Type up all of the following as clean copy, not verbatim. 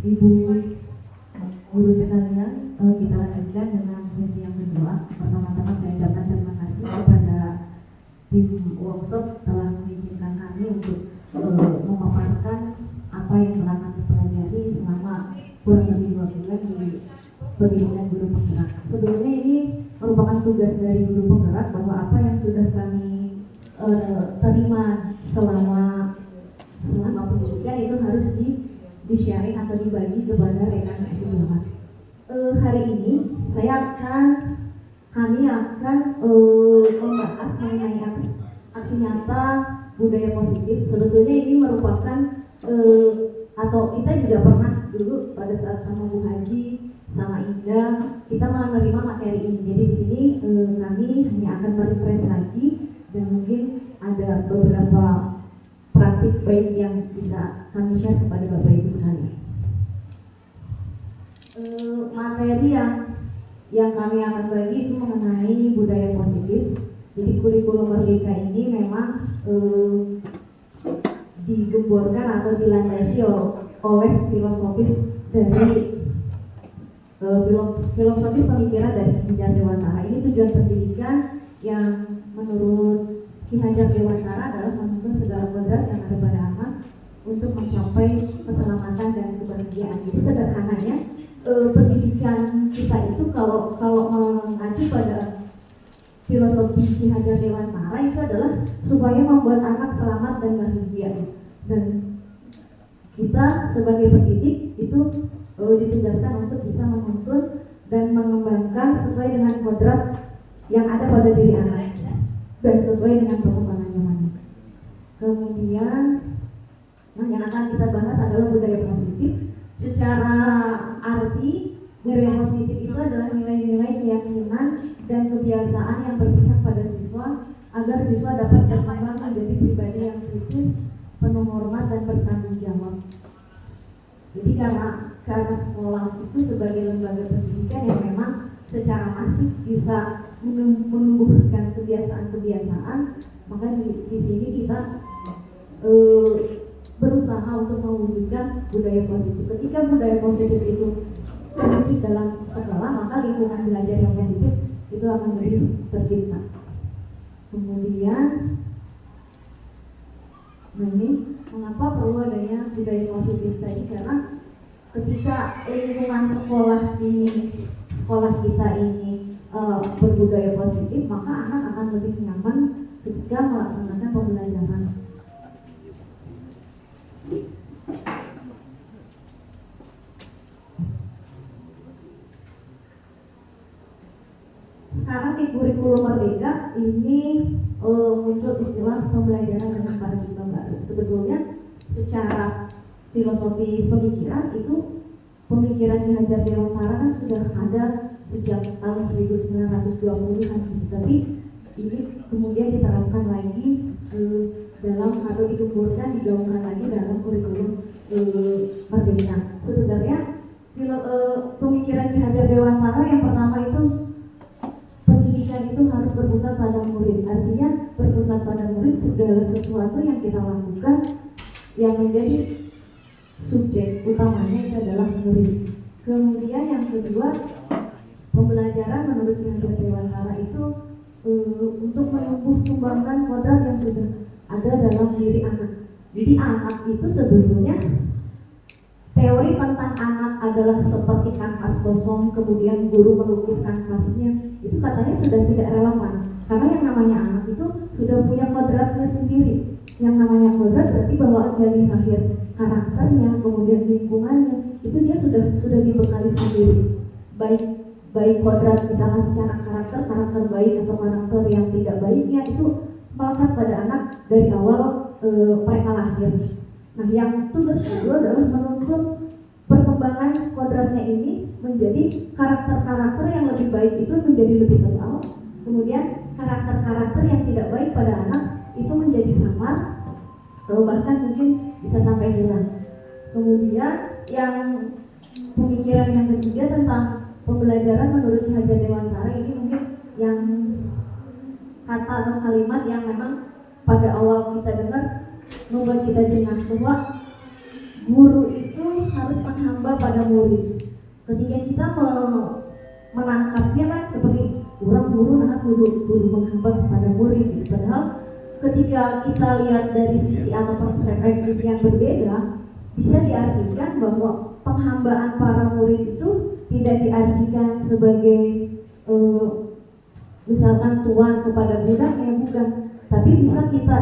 Ibu guru sekalian, kita lanjutkan dengan sesi yang kedua. Pertama-tama saya ucapkan terima kasih kepada tim workshop telah mengizinkan kami untuk memaparkan apa yang telah kami pelajari selama kurang lebih 2 bulan di pendidikan guru penggerak. Sebelumnya ini merupakan tugas dari guru penggerak bahwa apa yang sudah kami terima selama pendidikan itu harus di-sharing atau dibagi kepada rekan semuanya. Hari ini kami akan membahas mengenai aksi nyata budaya positif. Sebetulnya ini merupakan atau kita juga pernah dulu pada saat sama Bu Haji, sama Indah, kita menerima materi ini. Jadi di sini kami hanya akan merefresh lagi dan mungkin ada beberapa praktik baik yang bisa kami share kepada Bapak Ibu sekalian. Materi yang kami akan bagi itu mengenai budaya positif. Jadi kurikulum Merdeka ini memang digemborkan atau dilandasi oleh filosofis dari filosofis pemikiran dari Ki Hajar Dewantara. Ini tujuan pendidikan yang menurut Ki Hajar Dewantara adalah menuntun segala kodrat yang ada pada anak untuk mencapai keselamatan dan kebahagiaan. Jadi sederhananya pendidikan kita itu kalau mengacu pada filosofi Ki Hajar Dewantara itu adalah supaya membuat anak selamat dan bahagia. Dan kita sebagai pendidik itu ditugaskan untuk bisa menuntun dan mengembangkan sesuai dengan kodrat yang ada pada diri anak dan sesuai dengan perkembangan zamannya. Kemudian yang akan kita bahas adalah budaya positif. Secara arti, budaya positif itu adalah nilai-nilai keyakinan dan kebiasaan yang berpihak pada siswa agar siswa dapat berkembang menjadi pribadi yang kritis, penuh hormat dan bertanggung jawab. Jadi karena sekolah itu sebagai lembaga pendidikan yang memang secara masif bisa menumbuhkan kebiasaan-kebiasaan, maka di sini kita berusaha untuk mewujudkan budaya positif. Ketika budaya positif itu terwujud dalam sekolah, maka lingkungan belajar yang positif itu akan menjadi tercipta. Kemudian, ini mengapa perlu adanya budaya positif tadi? Karena ketika lingkungan sekolah kita ini berbudaya positif, maka anak akan lebih nyaman ketika melaksanakan pembelajaran. Sekarang di kurikulum Merdeka ini muncul istilah pembelajaran dengan paradigma baru. Sebetulnya secara filosofis pemikiran itu pemikiran Ki Hajar Dewantara kan sudah ada sejak tahun 1920-an, tapi ini kemudian diterapkan lagi dalam atau digaungkan lagi dalam kurikulum Merdeka. Sebenarnya pemikiran Ki Hajar Dewantara yang pertama itu pendidikan itu harus berpusat pada murid. Artinya berpusat pada murid, segala sesuatu yang kita lakukan yang menjadi subjek utamanya itu adalah murid. Kemudian yang kedua, pembelajaran menurut Ki Hajar Dewantara itu untuk menumbuh kembangkan kodrat yang sudah ada dalam diri anak. Jadi anak itu sebetulnya teori tentang anak adalah seperti kanvas kosong, kemudian guru melukis kanvasnya, itu katanya sudah tidak relevan. Karena yang namanya anak itu sudah punya kodratnya sendiri. Yang namanya kodrat berarti bawaan dari lahir, karakternya, kemudian lingkungannya, itu dia sudah dibekali sendiri. Baik kodrat misalnya secara karakter baik atau karakter yang tidak baiknya itu melekat pada anak dari awal mereka lahir. Nah, yang tugas kedua adalah menuntun perkembangan kodratnya ini menjadi karakter-karakter yang lebih baik itu menjadi lebih tebal. Kemudian karakter-karakter yang tidak baik pada anak itu menjadi samar, bahkan mungkin bisa sampai hilang. Kemudian yang pemikiran yang ketiga tentang pembelajaran menurut Ki Hajar Dewantara ini mungkin yang kata atau kalimat yang memang pada awal kita dengar membuat kita jengah, bahwa guru itu harus menghamba pada murid. Ketika kita menangkapnya kan seperti orang guru guru menghamba kepada murid gitu. Padahal ketika kita lihat dari sisi atau perspektif yang berbeda, bisa diartikan bahwa penghambaan para murid itu tidak diartikan sebagai misalkan tuan kepada budaknya, bukan, tapi bisa kita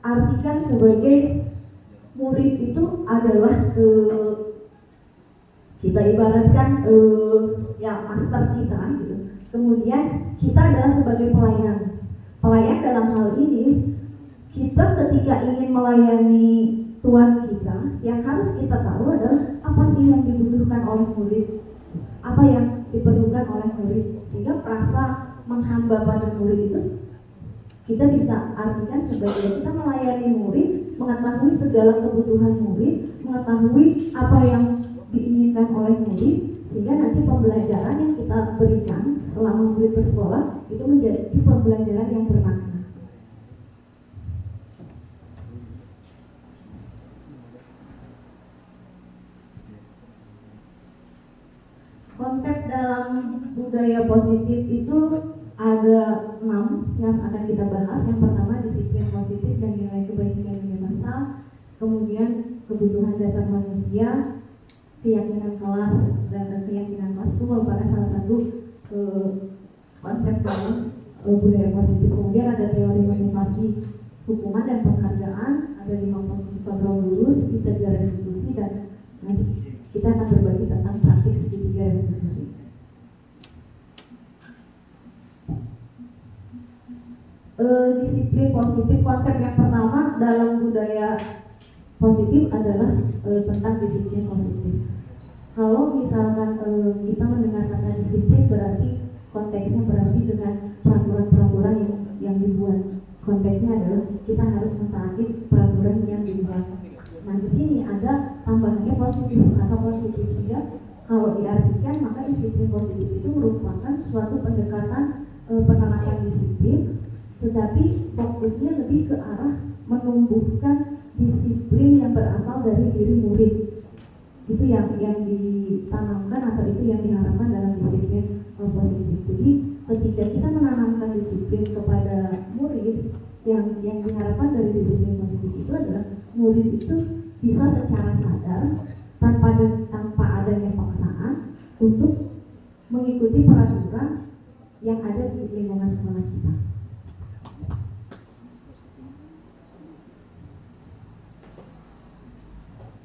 artikan sebagai murid itu adalah kita ibaratkan ya master kita gitu. Kemudian kita adalah sebagai pelayan. Pelayan dalam hal ini, kita ketika ingin melayani tuan kita, yang harus kita tahu adalah apa sih yang dibutuhkan oleh murid, apa yang diperlukan oleh murid, sehingga rasa menghamba pada murid itu kita bisa artikan sebagai kita melayani murid, mengetahui segala kebutuhan murid, mengetahui apa yang diinginkan oleh murid, sehingga nanti pembelajaran yang kita berikan selama murid bersekolah itu menjadi pembelajaran yang bermakna. Konsep dalam budaya positif itu ada 6 yang akan kita bahas. Yang pertama disiplin positif dan nilai kebaikan universal, kemudian kebutuhan dasar manusia, keyakinan kelas, dan keyakinan kelas itu merupakan salah satu konsep dalam budaya positif. Kemudian ada teori motivasi hukuman dan penghargaan, ada 5 posisi kontrol lurus, kita restitusi, dan nanti kita akan berbagi tentang praktik segitiga restitusi. Disiplin positif, konsep yang pertama dalam budaya positif adalah tentang disiplin positif. Kalau misalkan kita mendengar kata disiplin, berarti konteksnya berarti dengan peraturan-peraturan yang dibuat. Konteksnya adalah kita harus mentaati peraturan yang dibuat. Nah, di sini ada tambahannya positif atau positif, sehingga kalau diartikan maka disiplin positif itu merupakan suatu pendekatan penerapan disiplin, tetapi fokusnya lebih ke arah menumbuhkan disiplin yang berasal dari diri murid. Itu yang ditanamkan atau itu yang diharapkan dalam disiplin positif. Jadi ketika kita menanamkan disiplin kepada murid, yang diharapkan dari disiplin positif itu adalah murid itu bisa secara sadar tanpa adanya paksaan untuk mengikuti peraturan yang ada di lingkungan sekolah kita.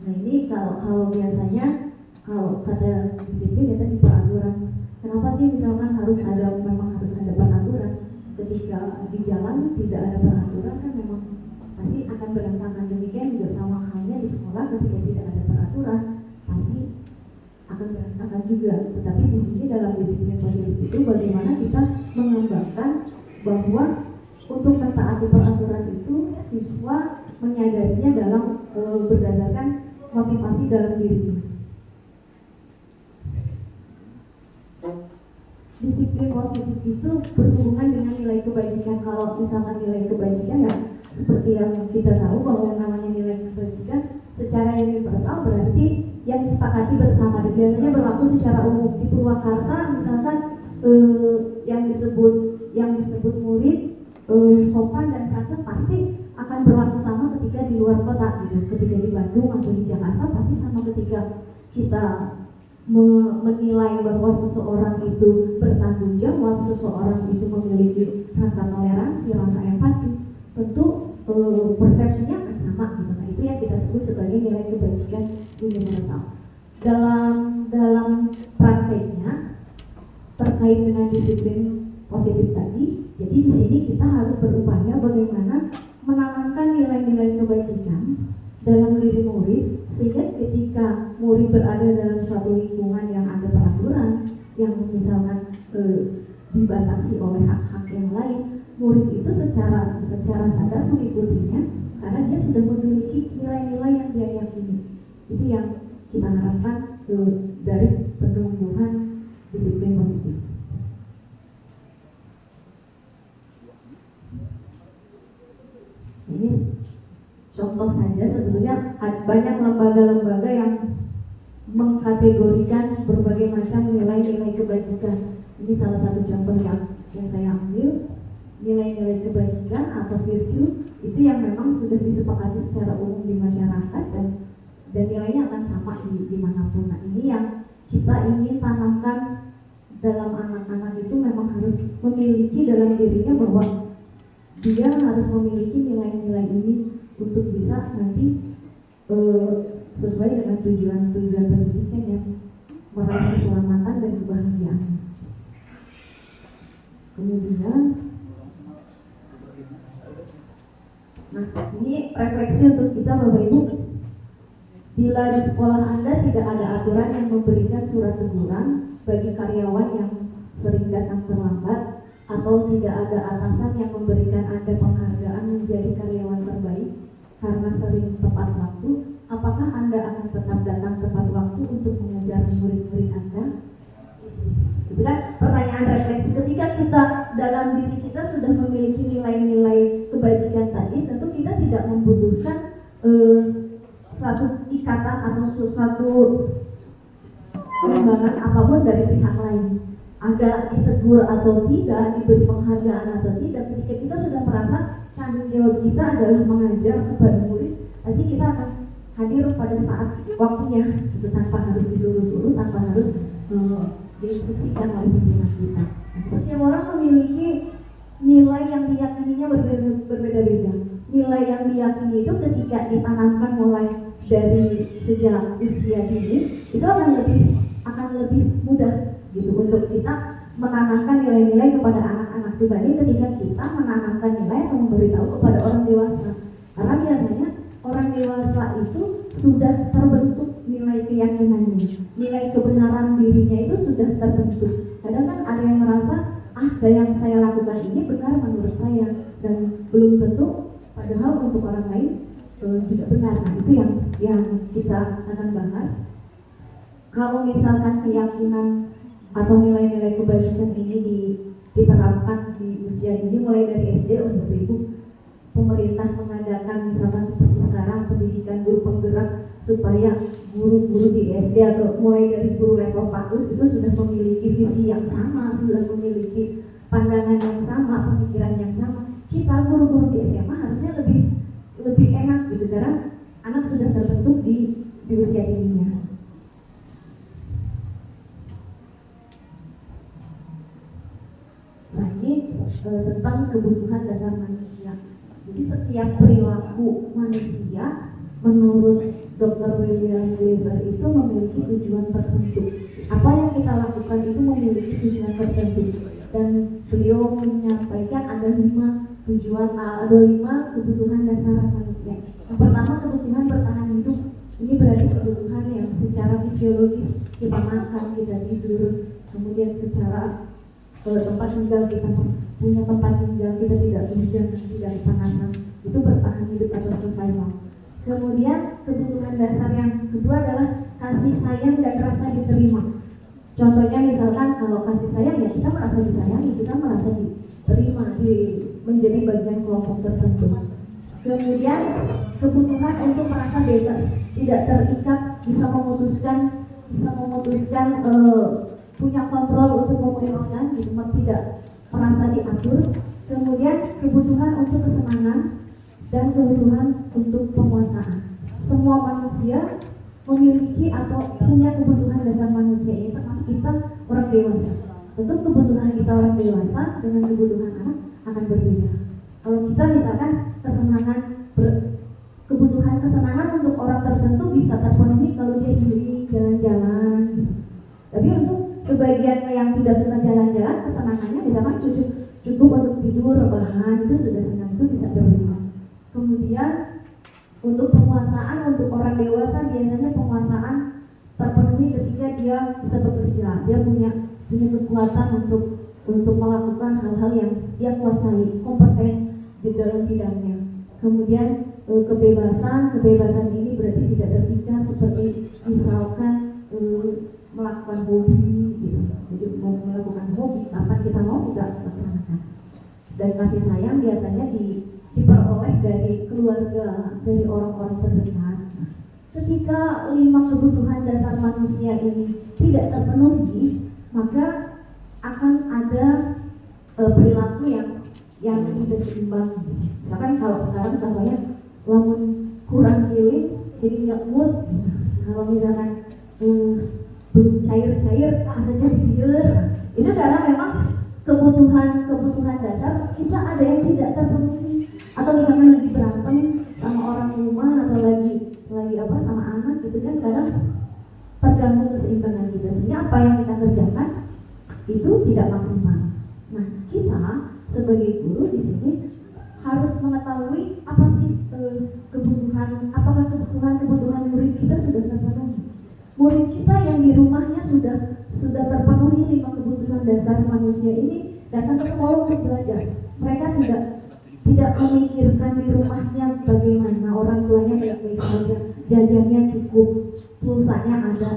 Nah, ini kalau biasanya kalau kata disiplin ya tadi peraturan. Kenapa sih misalkan memang harus ada peraturan? Ketika di jalan tidak ada peraturan kan memang pasti akan berantakan. Demikian juga sama halnya di sekolah, ketika tidak ada peraturan pasti akan berantakan juga. Tetapi di sini dalam disiplin positif itu bagaimana kita mengembangkan bahwa untuk mentaati peraturan itu siswa menyadarinya dalam berdasarkan motivasi dalam dirinya. Disiplin positif itu berhubungan dengan nilai kebajikan. Kalau misalkan nilai kebajikan ya seperti yang kita tahu bahwa yang namanya nilai kebajikan secara universal berarti yang disepakati bersama. Biasanya berlaku secara umum. Di Purwakarta misalkan yang disebut murid sopan dan santun pasti akan berlaku sama ketika di luar kota gitu. Ketika di Bandung atau di Jakarta pasti sama. Ketika kita menilai bahwa seseorang itu bertanggung jawab, seseorang itu memiliki rasa toleransi, rasa empati, tentu persepsinya akan sama gitu. Nah, itu yang kita sebut sebagai nilai kebajikan universal. Dalam prakteknya terkait dengan disiplin positif tadi, jadi di sini kita harus berupaya bagaimana menanamkan nilai-nilai kebajikan dalam diri murid, sehingga ketika murid berada dalam suatu lingkungan yang ada peraturan yang misalkan dibatasi oleh hak-hak yang lain, murid itu secara sadar mengikutinya karena dia sudah memiliki nilai-nilai yang dia yakini. Itu yang kita harapkan dari penumbuhan disiplin positif. Ini contoh saja, sebetulnya banyak lembaga-lembaga yang mengkategorikan berbagai macam nilai-nilai kebajikan. Ini salah satu contoh yang saya ambil. Nilai-nilai kebajikan atau virtue itu yang memang sudah disepakati secara umum di masyarakat dan nilainya akan sama dimanapun. Nah, ini yang kita ingin tanamkan dalam anak-anak, itu memang harus memiliki dalam dirinya bahwa dia harus memiliki nilai-nilai ini untuk bisa nanti sesuai dengan tujuan-tujuan pendidikan yang meraih keselamatan dan kebahagiaan. Kemudian, nah ini refleksi untuk kita Bapak Ibu. Bila di sekolah Anda tidak ada aturan yang memberikan surat teguran bagi karyawan yang sering datang terlambat, atau tidak ada atasan yang memberikan Anda penghargaan menjadi karyawan terbaik karena sering tepat waktu, apakah Anda akan tetap datang tepat waktu untuk mengajar murid-murid Anda? Itu kan pertanyaan refleksi. Ketika kita dalam diri kita sudah memiliki nilai-nilai kebajikan tadi, tentu kita tidak membutuhkan suatu ikatan atau suatu pengembangan apapun dari pihak lain. Ada ditegur atau tidak, diberi penghargaan atau tidak, ketika kita sudah merasa tanggung jawab kita adalah mengajar kepada murid, nanti kita akan hadir pada saat waktunya, itu tanpa harus disuruh-suruh, tanpa harus diinstruksikan oleh pimpinan kita. Setiap orang memiliki nilai yang diyakininya berbeda-beda. Nilai yang diyakini itu ketika ditanamkan mulai dari sejak usia dini, itu akan lebih mudah gitu untuk kita menanamkan nilai-nilai kepada anak-anak dibanding ketika kita menanamkan nilai atau memberitahu kepada orang dewasa. Karena biasanya orang dewasa itu sudah terbentuk nilai keyakinannya, nilai kebenaran dirinya itu sudah terbentuk. Kadang kan ada yang merasa yang saya lakukan ini benar menurut saya, dan belum tentu padahal untuk orang lain tidak benar. Nah, itu yang kita akan bahas. Kalau misalkan keyakinan atau nilai-nilai kebajikan ini diterapkan di usia ini mulai dari SD, untuk Ibu, pemerintah mengadakan misalkan seperti sekarang pendidikan guru penggerak supaya guru-guru di SD atau mulai dari guru level PAUD itu sudah memiliki visi yang sama, sudah memiliki pandangan yang sama, pemikiran yang sama. Kita guru-guru di SMA harusnya lebih enak gitu, karena anak sudah terbentuk di usia ininya. Nah, ini tentang kebutuhan dasar manusia. Jadi setiap perilaku manusia menurut Dr. William Glasser itu memiliki tujuan tertentu. Apa yang kita lakukan itu memiliki tujuan tertentu, dan beliau menyampaikan ada 5 kebutuhan dasar manusia. Yang pertama, kebutuhan bertahan hidup. Ini berarti kebutuhan yang secara fisiologis, kita makan, kita tidur, kemudian secara tempat tinggal, kita punya tempat tinggal, kita tidak hujan, tidak kepanasan, itu bertahan hidup atau survival. Kemudian kebutuhan dasar yang kedua adalah kasih sayang dan rasa diterima. Contohnya misalkan kalau kasih sayang, ya kita merasa disayangi, kita merasa diterima, menjadi bagian kelompok tertentu. Kemudian kebutuhan untuk merasa bebas, tidak terikat, bisa memutuskan punya kontrol untuk memutuskan, tidak merasa diatur. Kemudian kebutuhan untuk kesenangan dan kebutuhan untuk penguasaan. Semua manusia memiliki atau punya kebutuhan dasar manusia ini, termasuk kita orang dewasa. Tentu kebutuhan kita orang dewasa dengan kebutuhan anak akan berbeda. Kalau kita misalkan kebutuhan kesenangan untuk orang tertentu bisa terpenuhi kalau dia ingin jalan-jalan. Tapi untuk sebagian yang tidak suka jalan-jalan, kesenangannya misalkan cukup untuk tidur, rebahan, itu sudah senang, itu bisa berbeda. Kemudian untuk penguasaan, untuk orang dewasa biasanya penguasaan terpenuhi ketika dia bisa bekerja, dia punya kekuatan untuk melakukan hal-hal yang dia kuasai, kompeten di dalam bidangnya. Kemudian kebebasan ini berarti tidak terikat, seperti misalkan melakukan hobi gitu. Jadi mau melakukan hobi kapan kita mau kita laksanakan. Dan kasih sayang biasanya diperoleh dari keluarga, dari orang-orang terdekat. Nah, ketika 5 kebutuhan dasar manusia ini tidak terpenuhi, maka akan ada perilaku yang tidak seimbang. Misalkan kalau sekarang contohnya lamun kurang healing jadi nggak mood. Kalau misalkan belum cair-cair rasanya liur, itu karena memang kebutuhan dasar kita ada yang tidak terpenuhi. Atau misalkan lagi berantem sama orang rumah atau lagi sama anak gitu kan, kadang terganggu keseimbangan kita, sehingga apa yang kita kerjakan itu tidak maksimal. Nah, kita sebagai guru di sini harus mengetahui apa sih apakah kebutuhan murid kita sudah terpenuhi. Murid kita yang di rumahnya sudah terpenuhi 5 kebutuhan dasar manusia ini, datang ke sekolah untuk belajar. Mereka tidak memikirkan di rumahnya bagaimana, orang tuanya baik-baik saja, jajannya cukup, pulsanya ada,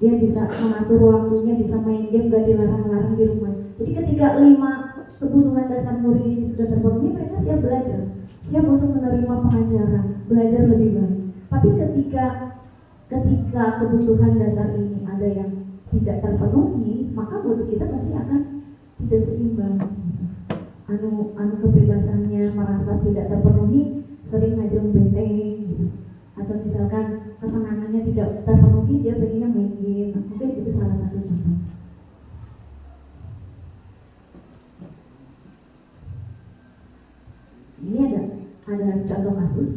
dia bisa mengatur waktunya, bisa main game, gak dilarang-larang di rumah. Jadi ketika 5 kebutuhan dasar murid ini sudah terpenuhi, mereka siap belajar, siap untuk menerima pengajaran, belajar lebih baik. Tapi ketika kebutuhan dasar ini ada yang tidak terpenuhi, maka murid kita pasti akan tidak seimbang. Kebebasannya merasa tidak terpenuhi, sering ngajeng bete gitu. Atau misalkan kesenangannya tidak terpenuhi, dia pengennya main game. Mungkin itu salah satu contoh. Ini ada contoh kasus.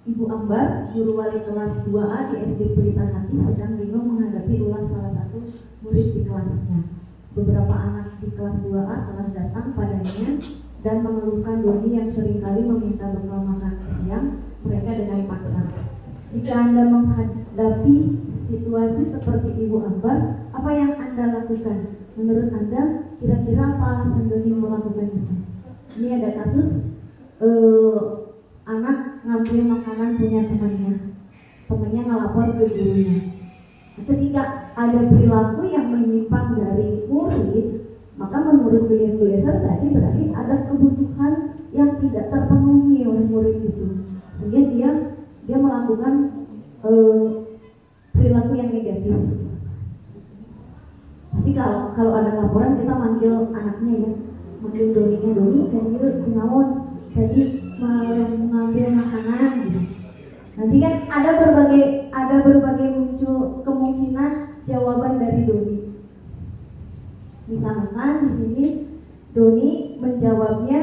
Ibu Ambar, guru wali kelas 2A di SD Pelita Hati, sedang bingung menghadapi ulah salah satu murid di kelasnya. Beberapa anak di kelas 2A telah datang padanya dan mengeluhkan Doni yang seringkali meminta bekal makan siang mereka dengan paksa. Jika Anda menghadapi situasi seperti Ibu Ambar, apa yang Anda lakukan? Menurut Anda, kira-kira apa alasan Doni melakukan itu? Ini ada kasus anak ngambil makanan punya temannya ngelapor ke gurunya. Ketika ada perilaku yang menyimpang dari murid, maka menurut William Glasser tadi berarti ada kebutuhan yang tidak terpenuhi oleh murid itu, sehingga dia melakukan perilaku yang negatif. Pasti kalau ada laporan kita manggil anaknya ya, manggil Doni dan itu kunaon tadi mengambil makanan gitu. Nanti kan ada berbagai muncul kemungkinan jawaban dari Doni. Misalkan di sini Doni menjawabnya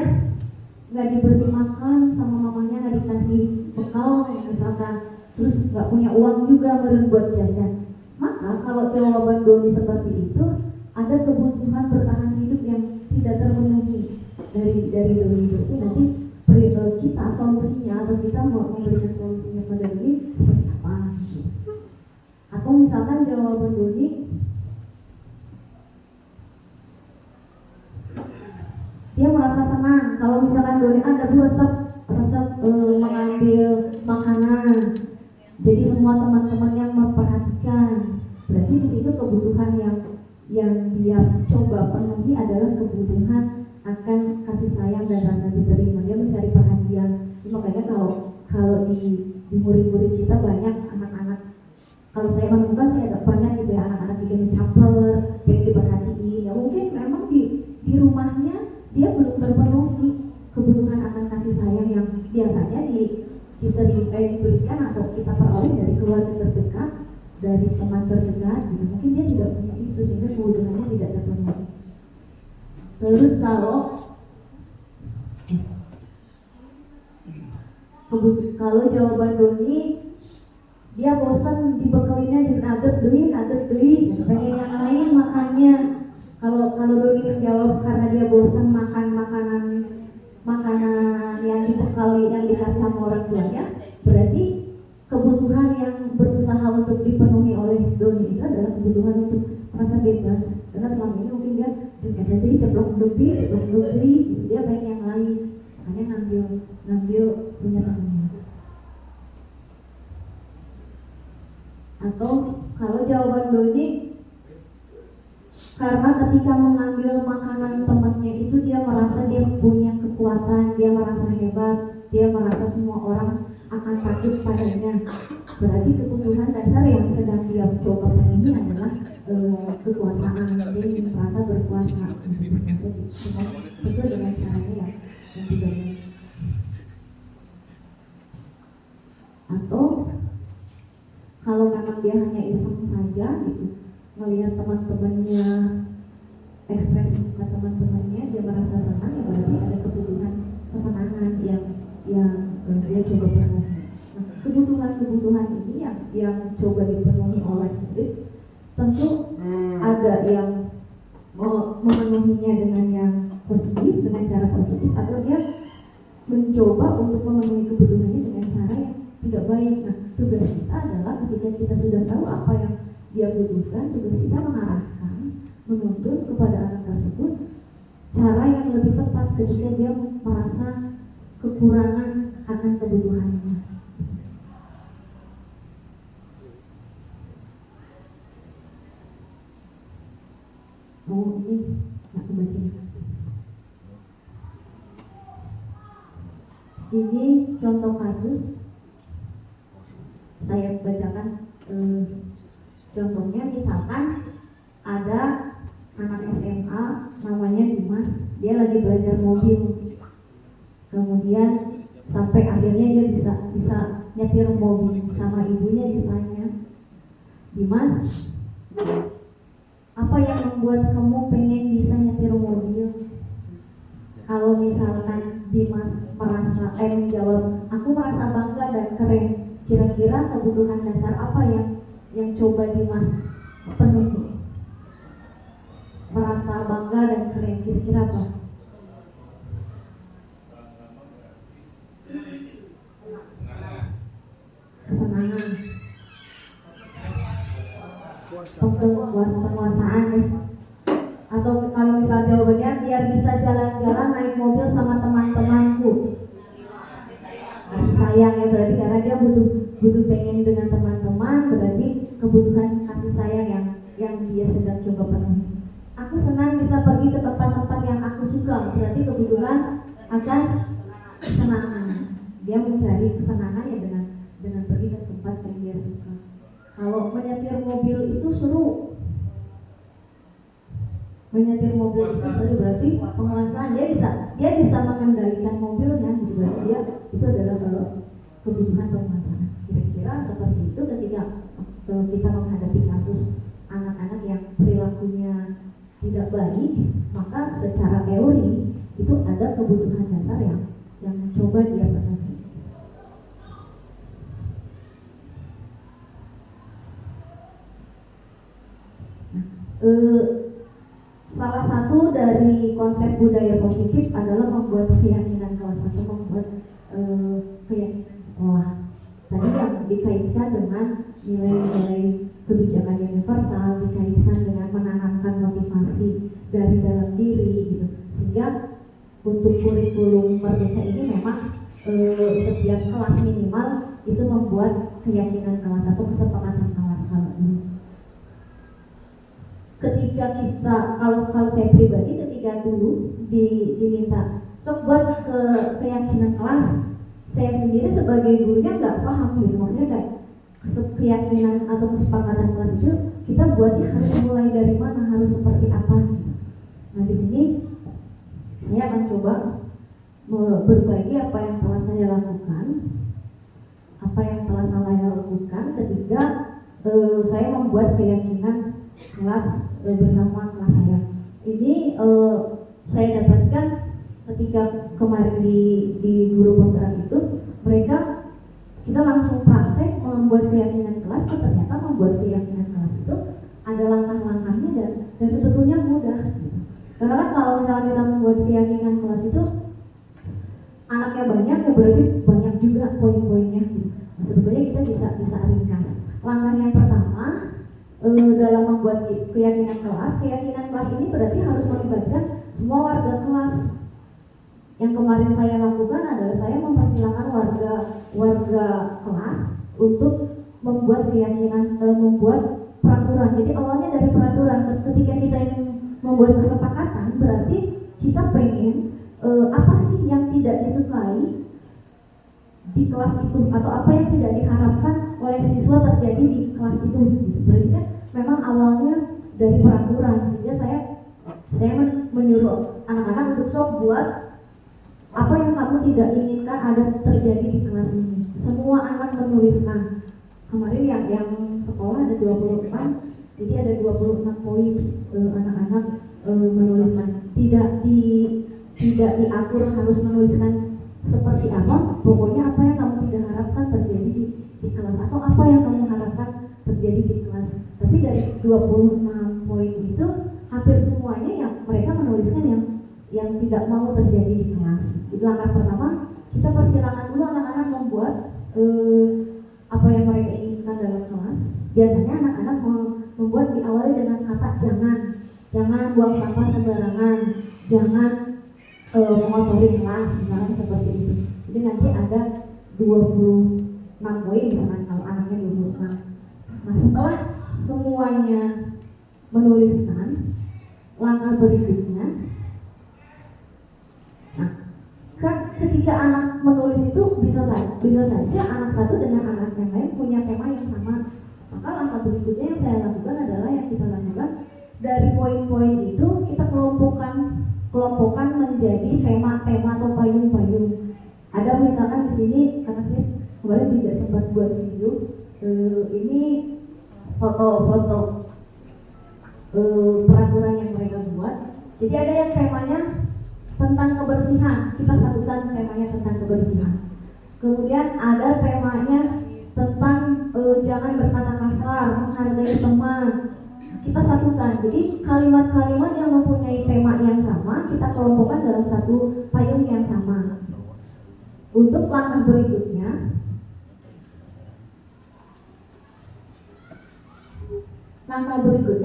nggak diberi makan sama mamanya, nggak dikasih bekal misalkan, terus nggak punya uang juga buat jajan. Maka kalau jawaban Doni seperti itu, ada kebutuhan bertahan hidup yang tidak terpenuhi dari Doni itu. Nanti kita solusinya atau kita mau memberikan solusinya pada Doni seperti apa? Atau misalkan jawaban Doni dia merasa senang kalau misalkan Doni ada resep mengambil makanan, jadi semua teman-teman yang memperhatikan, berarti di situ kebutuhan yang dia coba penuhi adalah kebutuhan akan kasih sayang dan rasa diterima. Dia mencari perhatian. Makanya kalau di murid-murid kita banyak anak-anak, kalau saya menemukan sih ada banyak gitu ya, anak-anak bikin caper, pengen diperhatiin. Ya mungkin memang di rumahnya dia belum terpenuhi kebutuhan akan kasih sayang yang biasanya diberikan atau kita peroleh dari keluarga terdekat, dari teman terdekat gitu. Mungkin dia tidak punya itu sehingga kebutuhannya tidak terpenuhi. Terus kalau jawaban Doni, dia bosan dibekalinnya di nugget beli, pengen yang lain makannya. Kalau Doni menjawab karena dia bosan makan makanan yang dibekali, yang dikasih sama orang tuanya, berarti kebutuhan yang berusaha untuk dipenuhi oleh Doni itu adalah kebutuhan untuk merasa bebas. Karena selama ini mungkin dia ceplok lebih, dia pengen yang lain, makanya ngambil punya temannya. Atau kalau jawaban Doni, karena ketika mengambil makanan temannya itu dia merasa dia punya kekuatan, dia merasa hebat, dia merasa semua orang akan takut padanya. Berarti kebutuhan dasar yang sedang dia coba penuhi adalah kekuasaan. Dia ingin merasa berkuasa. Itu dengan caranya yang tidak. Atau kalau memang dia hanya iseng saja gitu, melihat teman-temannya, ekspresi muka teman-temannya, dia merasa senang, ya berarti ada kebutuhan kesenangan yang dia coba penuhi. Nah, kebutuhan ini yang coba dipenuhi oleh murid, tentu ada yang memenuhinya dengan yang positif, dengan cara positif, atau dia mencoba untuk memenuhi kebutuhannya dengan cara yang tidak baik. Nah, tugas kita adalah ketika kita sudah tahu apa yang dia butuhkan, tugas kita mengarahkan, menuntun kepada anak tersebut cara yang lebih tepat ketika dia merasa kekurangan akan kebutuhannya. Oh, ini aku baca. Ini contoh kasus. Saya bacakan contohnya. Misalkan ada anak SMA namanya Dimas, dia lagi belajar mobil, kemudian sampai akhirnya dia bisa nyetir mobil. Sama ibunya ditanya, Dimas, apa yang membuat kamu pengen bisa nyetir mobil? Kalau misalkan Dimas menjawab, aku merasa bangga dan keren. Kira-kira kebutuhan dasar apa yang coba Dimas penuhi? Merasa bangga dan keren, kira-kira apa? Kesenangan, penguasaan ya. Atau kalau misal jawabannya biar bisa jalan-jalan naik mobil sama teman-temanku, kasih sayang ya. Berarti karena dia butuh pengen dengan teman-teman, berarti kebutuhan kasih sayang yang dia sedang coba penuhi. Aku senang bisa pergi ke tempat-tempat yang aku suka, berarti kebutuhan akan kesenangan. Dia mencari kesenangan ya dengan pergi ke tempat yang dia suka. Kalau menyetir mobil itu seru, berarti penguasaan. Dia bisa mengendalikan mobilnya, berarti dia itu adalah kebutuhan penguasaan. Kira-kira seperti itu ketika kita menghadapi kasus anak-anak yang perilakunya tidak baik, maka secara teori itu ada kebutuhan dasar yang coba dia penuhi. Salah satu dari konsep budaya positif adalah membuat keyakinan kelas atau membuat keyakinan sekolah. Tadi yang dikaitkan dengan nilai-nilai kebijakan universal, dikaitkan dengan menanamkan motivasi dari dalam diri gitu. Sehingga untuk kurikulum Merdeka ini memang setiap kelas minimal itu membuat keyakinan kelas atau kesepakatan kelas. Ketika kita, kalau saya pribadi, ketika dulu diminta buat keyakinan kelas, saya sendiri sebagai gurunya nggak paham gitu. Maksudnya kayak keyakinan atau kesepakatan kelas itu kita buatnya harus mulai dari mana, harus seperti apa. Nah di sini saya akan coba berbagi apa yang telah saya lakukan, ketika saya membuat keyakinan kelas bersama kelas saya. Ini saya dapatkan ketika kemarin di guru penggerak itu, kita langsung praktek membuat keyakinan kelas. Ternyata membuat keyakinan kelas itu ada langkah-langkahnya dan sebetulnya mudah. Karena kan kalau misalnya kita membuat keyakinan kelas itu anaknya banyak, ya berarti banyak juga poin-poinnya. Nah, sebetulnya kita bisa ringkas. Langkah yang pertama dalam membuat keyakinan kelas ini berarti harus melibatkan semua warga kelas. Yang kemarin saya lakukan adalah saya mempersilahkan warga kelas untuk membuat membuat peraturan. Jadi awalnya dari peraturan. Ketika kita ingin membuat kesepakatan, berarti kita pengen apa sih yang tidak disukai di kelas itu, atau apa yang tidak diharapkan oleh siswa terjadi di kelas itu. Berarti kan memang awalnya dari peraturan, sehingga saya menyuruh anak-anak untuk sok buat apa yang kamu tidak inginkan ada terjadi di kelas ini. Semua anak menuliskan. Kemarin yang sekolah ada 26, jadi ada 26 poin anak-anak menuliskan. Tidak diatur harus menuliskan seperti apa, pokoknya apa yang kamu tidak harapkan terjadi di kelas, atau apa yang kamu harapkan terjadi di kelas. Tapi dari 26 poin itu hampir semuanya yang mereka menuliskan yang tidak mau terjadi di kelas. Itu langkah pertama, kita persilakan dulu anak-anak membuat apa yang mereka inginkan dalam kelas. Biasanya anak-anak membuat diawali dengan kata jangan buang sampah sembarangan, jangan mengotori kelas, misalnya seperti itu. Jadi nanti ada 26 poin misalkan kalau anaknya 26. Nah, setelah semuanya menuliskan, langkah berikutnya, nah, kan ketika anak menulis itu bisa saja anak satu dengan anak yang lain punya tema yang sama. Maka langkah berikutnya yang saya lakukan adalah yang kita lakukan dari poin-poin itu kita kelompokkan menjadi tema-tema atau payung-payung. Ada misalkan di sini, karena saya kemarin tidak sempat buat video, ini foto-foto peraturan yang mereka buat. Jadi ada yang temanya tentang kebersihan, kita satukan temanya tentang kebersihan. Kemudian ada temanya tentang jangan berkata kasar, menghargai teman, kita satukan. Jadi kalimat-kalimat yang mempunyai tema yang sama kita kelompokkan dalam satu payung yang sama. Untuk langkah berikutnya,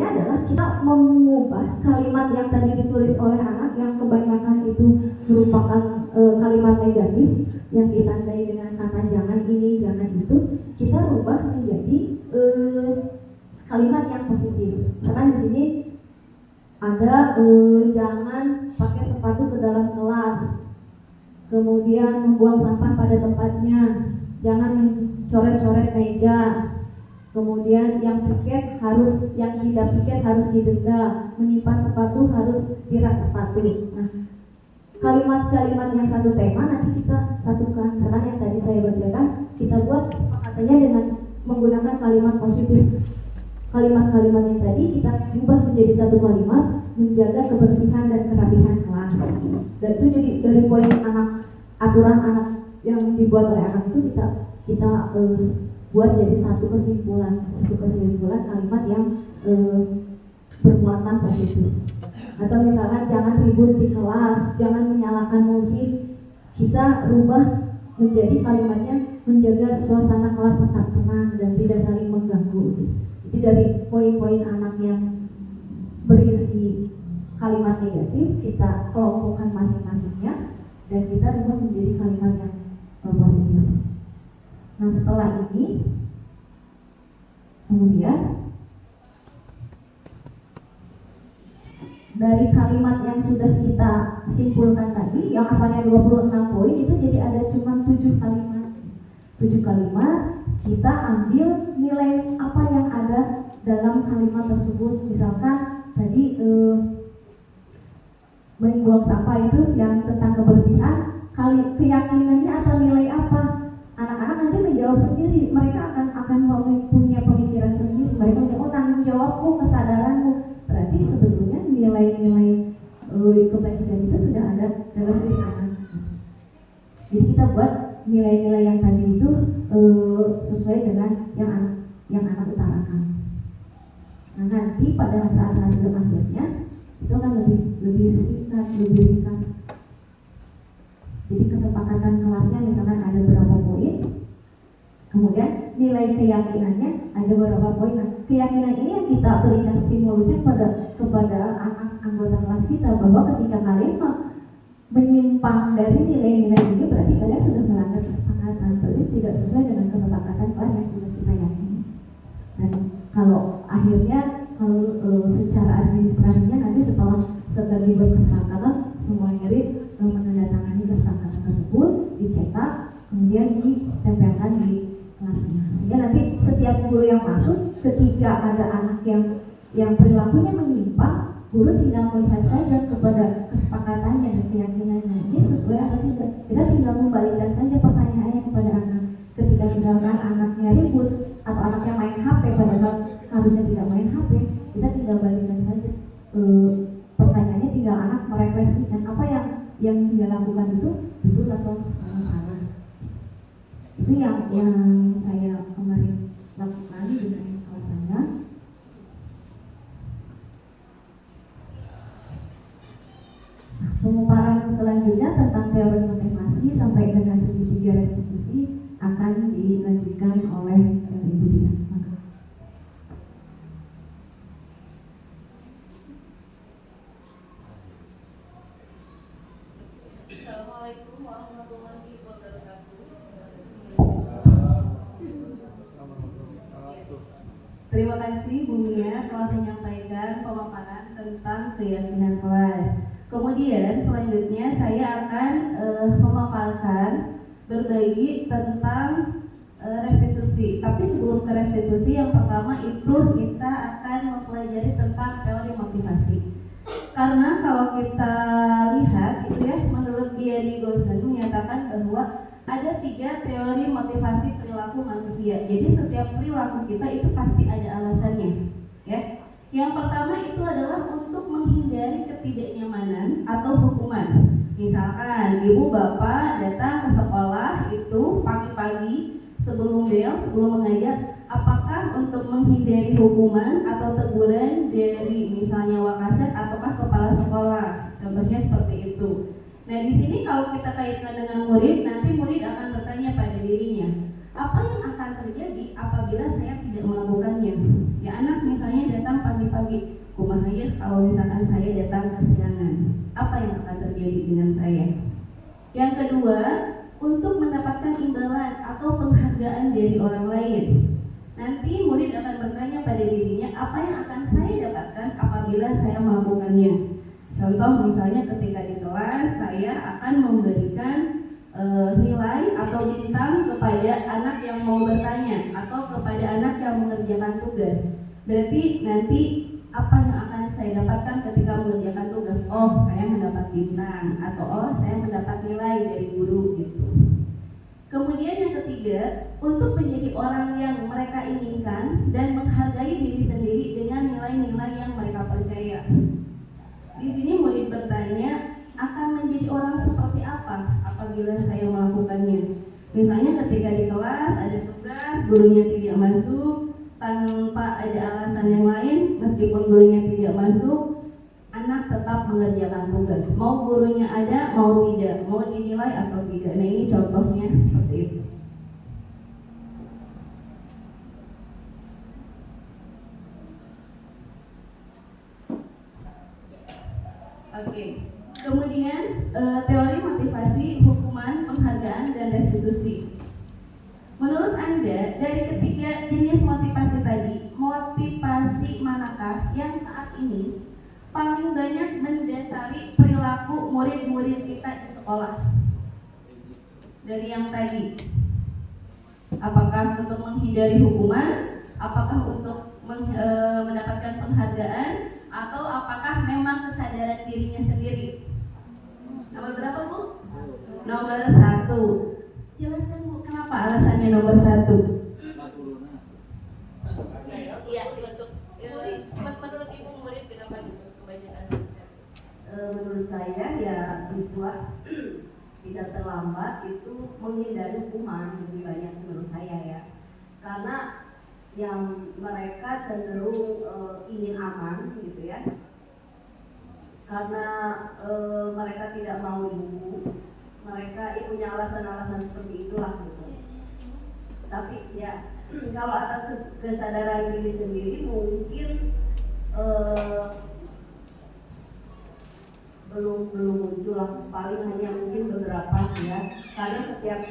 adalah kita mengubah kalimat yang tadi ditulis oleh anak yang kebanyakan itu merupakan kalimat negatif yang ditandai dengan kata jangan ini, jangan itu, kita rubah menjadi kalimat yang positif. Karena di sini ada jangan pakai sepatu ke dalam kelas, kemudian membuang sampah pada tempatnya, jangan coret-coret meja, kemudian yang tidak piket harus didenda, menyimpan sepatu harus dirak sepatu. Nah, kalimat-kalimat yang satu tema nanti kita satukan. Karena yang tadi saya bacakan, kita buat kesepakatannya dengan menggunakan kalimat positif. Kalimat-kalimat yang tadi kita ubah menjadi satu kalimat, menjaga kebersihan dan kerapihan kelas. Dan itu jadi dari poin aturan anak yang dibuat oleh anak itu kita buat jadi satu kesimpulan kalimat yang bermuatan positif. Atau misalkan jangan ribut di kelas, jangan menyalakan musik, kita rubah menjadi kalimatnya menjaga suasana kelas tetap tenang dan tidak saling mengganggu. Jadi dari poin-poin anak yang berisi kalimat negatif kita kelompokkan masing-masingnya dan kita rubah menjadi kalimat yang positif. Nah, setelah ini kemudian dari kalimat yang sudah kita simpulkan tadi yang asalnya 26 poin itu jadi ada cuma 7 kalimat. 7 kalimat kita ambil nilai apa yang ada dalam kalimat tersebut. Misalkan tadi membuang sampah itu yang tentang kebersihan, keyakinannya atau nilai apa? Anak-anak nanti menjawab sendiri, mereka akan punya pemikiran sendiri. Mereka punya tanggung jawabku, kesadaranmu. Berarti sebetulnya nilai-nilai kebajikan itu sudah ada dalam diri anak. Jadi kita buat nilai-nilai yang tadi itu sesuai dengan yang anak utarakan. Nah, nanti pada saat hasil akhirnya itu akan lebih ringkas. Jadi kesepakatan kelasnya misalkan ada berapa poin, kemudian nilai keyakinannya ada berapa poin. Nah, keyakinan ini yang kita berikan stimulusnya kepada anak anggota kelas kita bahwa ketika kalian menyimpang dari nilai-nilai ini berarti kalian sudah melanggar kesepakatan, berarti tidak sesuai dengan kesepakatan kelas yang sudah kita yakini. Dan kalau secara administrasinya nanti setelah dibuat kesepakatan semua murid menandatangani kesepakatan tersebut, dicetak, kemudian kelasnya. Sehingga nanti setiap guru yang masuk, ketika ada anak yang perilakunya menyimpang, guru tinggal melihat saja kepada kesepakatannya dan keyakinannya. Ini sesuai atau tidak? Kita tinggal membalikkan saja pertanyaannya kepada anak. Ketika misalkan anaknya ribut atau anaknya main HP padahal harusnya tidak main HP, kita tinggal balikkan saja. Pertanyaannya tinggal anak merefleksikan apa yang dia lakukan itu betul atau salah. Itu yang saya kemarin lakukan dengan kelas saya. Pemaparan selanjutnya tentang teori motivasi sampai dengan segitiga restitusi akan dilanjutkan oleh Ibu Dia. Assalamualaikum warahmatullahi wabarakatuh. Terima kasih Bu Mia telah menyampaikan pemaparan tentang keyakinan kelas. Kemudian selanjutnya saya akan memaparkan berbagi tentang restitusi. Tapi sebelum ke restitusi, yang pertama itu kita akan mempelajari tentang teori motivasi. Karena kalau kita lihat itu ya, menurut Gianni Gosen menyatakan bahwa ada 3 teori motivasi perilaku manusia. Jadi setiap perilaku kita itu pasti ada alasannya, ya. Yang pertama itu adalah untuk menghindari ketidaknyamanan atau hukuman. Misalkan ibu bapak datang ke sekolah itu pagi-pagi sebelum bel, sebelum mengajar, apakah untuk menghindari hukuman atau teguran dari misalnya wakaset ataukah kepala sekolah? Contohnya seperti itu. Nah, di sini kalau kita kaitkan dengan murid, nanti murid akan bertanya pada dirinya, apa yang akan terjadi apabila saya tidak melakukannya? Ya, anak misalnya datang pagi-pagi, kumaha ya kalau misalkan saya datang kesiangan, apa yang akan terjadi dengan saya? Yang kedua, untuk mendapatkan imbalan atau penghargaan dari orang lain. Nanti murid akan bertanya pada dirinya, apa yang akan saya dapatkan apabila saya melakukannya? Contoh misalnya ketika di kelas saya akan memberikan nilai atau bintang kepada anak yang mau bertanya atau kepada anak yang mengerjakan tugas. Berarti nanti apa yang akan saya dapatkan ketika mengerjakan tugas? Oh, saya mendapat bintang, atau oh, saya mendapat nilai dari guru gitu. Kemudian yang ketiga, untuk menjadi orang yang mereka inginkan dan menghargai diri sendiri dengan nilai-nilai yang mereka percaya. Di sini murid bertanya, akan menjadi orang seperti apa apabila saya melakukannya? Misalnya ketika di kelas ada tugas, gurunya tidak masuk, tanpa ada alasan yang lain, meskipun gurunya tidak masuk, anak tetap mengerjakan tugas. Mau gurunya ada, mau tidak, mau dinilai atau tidak. Nah, ini contohnya seperti itu. Oke. Kemudian teori motivasi, hukuman, penghargaan, dan restitusi. Menurut Anda, dari ketiga jenis motivasi tadi, motivasi manakah yang saat ini paling banyak mendasari perilaku murid-murid kita di sekolah? Dari yang tadi, apakah untuk menghindari hukuman, apakah untuk mendapatkan penghargaan, atau apakah memang kesadaran dirinya sendiri? Nomor berapa, Bu? Nomor 1. Jelaskan, Bu, kenapa alasannya nomor 1? Iya, untuk menurut Ibu murid kenapa gitu kebanyakan nomor 1? Menurut saya ya siswa tidak terlambat itu menghindari hukuman lebih banyak menurut saya ya, karena yang mereka cenderung ingin aman gitu ya, karena mereka tidak mau dihukum, mereka punya alasan-alasan seperti itulah gitu. Tapi ya kalau atas kesadaran diri sendiri mungkin belum muncul lah, paling hanya mungkin beberapa ya, karena setiap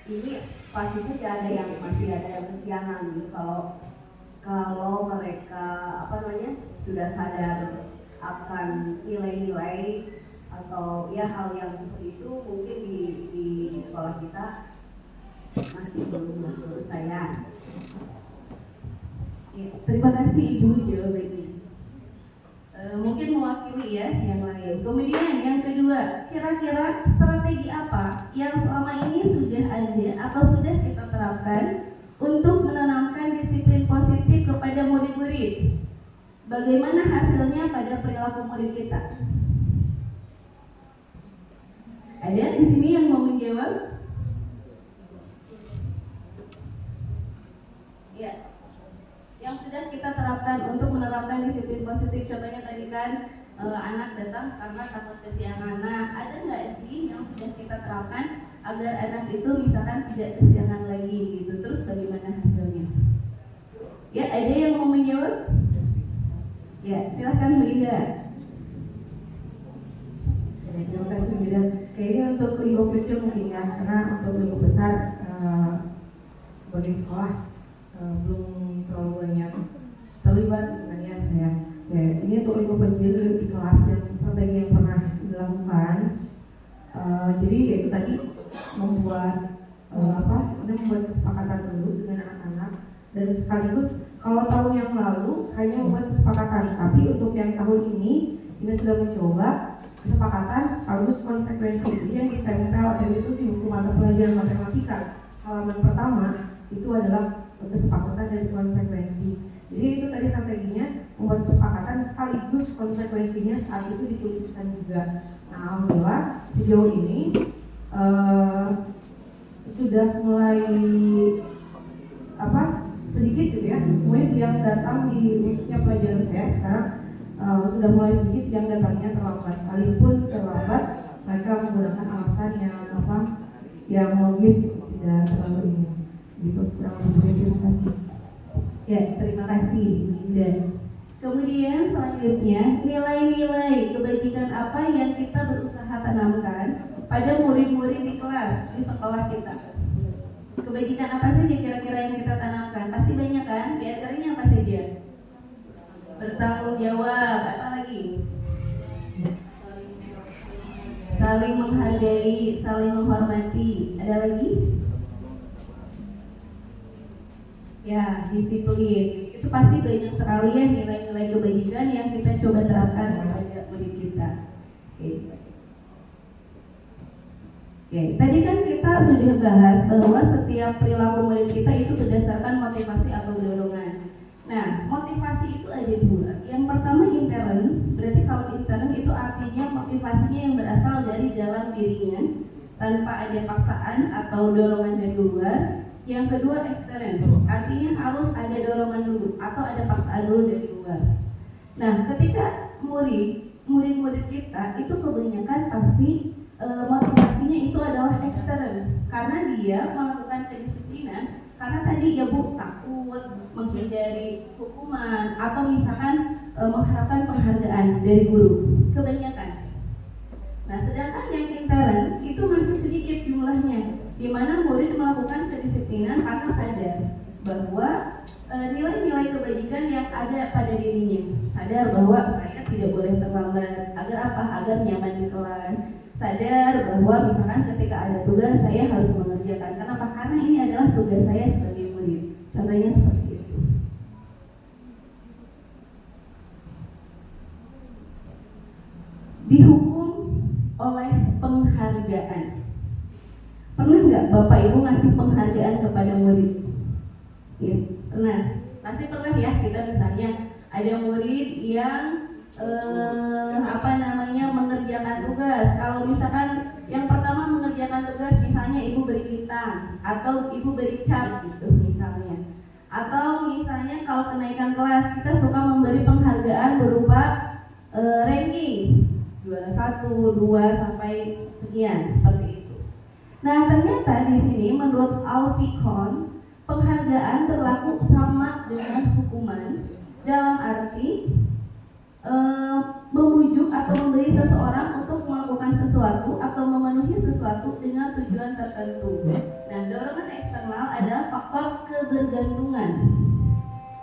ini pasti saja ada yang masih ada yang kesiangan gitu. Kalau mereka sudah sadar akan nilai-nilai atau ya hal yang seperti itu, mungkin di sekolah kita masih belum menurut saya. Ya, terima kasih Ibu jawabannya. Mungkin mewakili ya yang lain. Kemudian yang kedua, kira-kira strategi apa yang selama ini sudah ada atau sudah kita terapkan untuk menanamkan disiplin positif kepada murid-murid? Bagaimana hasilnya pada perilaku murid kita? Ada di sini yang mau menjawab? Ya. Yang sudah kita terapkan untuk menerapkan disiplin positif, contohnya tadi kan anak datang karena takut kesiangan. Nah, ada nggak sih yang sudah kita terapkan agar anak itu misalkan tidak kesiangan lagi gitu? Terus bagaimana hasilnya? Ya, ada yang mau menjawab? Ya, silahkan Bu Ida. Terima kasih Bu Ida. Kayaknya untuk lingkup kecil mungkin ya, karena untuk lingkup besar bagi sekolah belum terlalu banyak terlibat kan ya saya. Ya, ini untuk lingkup kecil di kelas yang strategi yang pernah dilakukan. Jadi yaitu tadi membuat membuat kesepakatan dulu dengan anak-anak, dan sekaligus kalau tahun yang lalu hanya membuat kesepakatan, tapi untuk yang tahun ini kita sudah mencoba kesepakatan sekaligus konsekuensi. Jadi yang ditempel itu di buku mata pelajaran matematika halaman pertama itu adalah kesepakatan dan konsekuensi. Jadi itu tadi strateginya membuat kesepakatan sekaligus konsekuensinya saat itu dituliskan juga. Nah, alhamdulillah sejauh ini sudah mulai sedikit gitu ya, murid yang datang di khususnya pelajaran saya sekarang sudah mulai sedikit yang datangnya terlambat. Sekalipun terlambat, mereka menggunakan alasan yang logis, tidak terlalu ini. Gitu, terima kasih. Ya, terima kasih Linda. Kemudian selanjutnya, nilai-nilai kebajikan apa yang kita berusaha tanamkan pada murid-murid di kelas, di sekolah kita? Kebajikan apa saja kira-kira yang kita tanamkan? Pasti banyak kan? Di antaranya apa saja? Bertanggung jawab, apa lagi? Saling menghargai, saling menghormati. Ada lagi? Ya, disiplin. Itu pasti banyak sekali ya nilai-nilai kebajikan yang kita coba terapkan kepada murid kita. Oke, tadi kan kita sudah bahas bahwa setiap perilaku murid kita itu berdasarkan motivasi atau dorongan. Nah, motivasi itu ada dua. Yang pertama intern, berarti kalau intern itu artinya motivasinya yang berasal dari dalam dirinya tanpa ada paksaan atau dorongan dari luar. Yang kedua ekstern, artinya harus ada dorongan dulu atau ada paksaan dulu dari luar. Nah, ketika murid-murid kita itu kebanyakan pasti motivasinya itu adalah ekstern, karena dia melakukan kedisiplinan karena tadi ya Bu takut menghindari hukuman atau misalkan mengharapkan penghargaan dari guru, kebanyakan. Nah, sedangkan yang intern itu masih sedikit jumlahnya, di mana murid melakukan kedisiplinan karena sadar bahwa nilai-nilai kebajikan yang ada pada dirinya, sadar bahwa saya tidak boleh terlambat, agar apa? Agar nyaman di kelas. Sadar bahwa misalkan ketika ada tugas saya harus mengerjakan. Kenapa? Karena ini adalah tugas saya sebagai murid. Contohnya seperti itu. Dihukum oleh penghargaan. Pernah nggak Bapak Ibu ngasih penghargaan kepada murid? Yes, pernah. Pasti pernah ya, kita misalnya ada murid yang mengerjakan tugas. Kalau misalkan yang pertama mengerjakan tugas, misalnya ibu beri bintang atau ibu beri cap gitu misalnya. Atau misalnya kalau kenaikan kelas, kita suka memberi penghargaan berupa ranking juara 1, 2 sampai sekian seperti itu. Nah, ternyata di sini menurut Alfikon penghargaan berlaku sama dengan hukuman dalam arti membujuk atau memberi seseorang untuk melakukan sesuatu atau memenuhi sesuatu dengan tujuan tertentu. Nah, dorongan eksternal adalah faktor kebergantungan.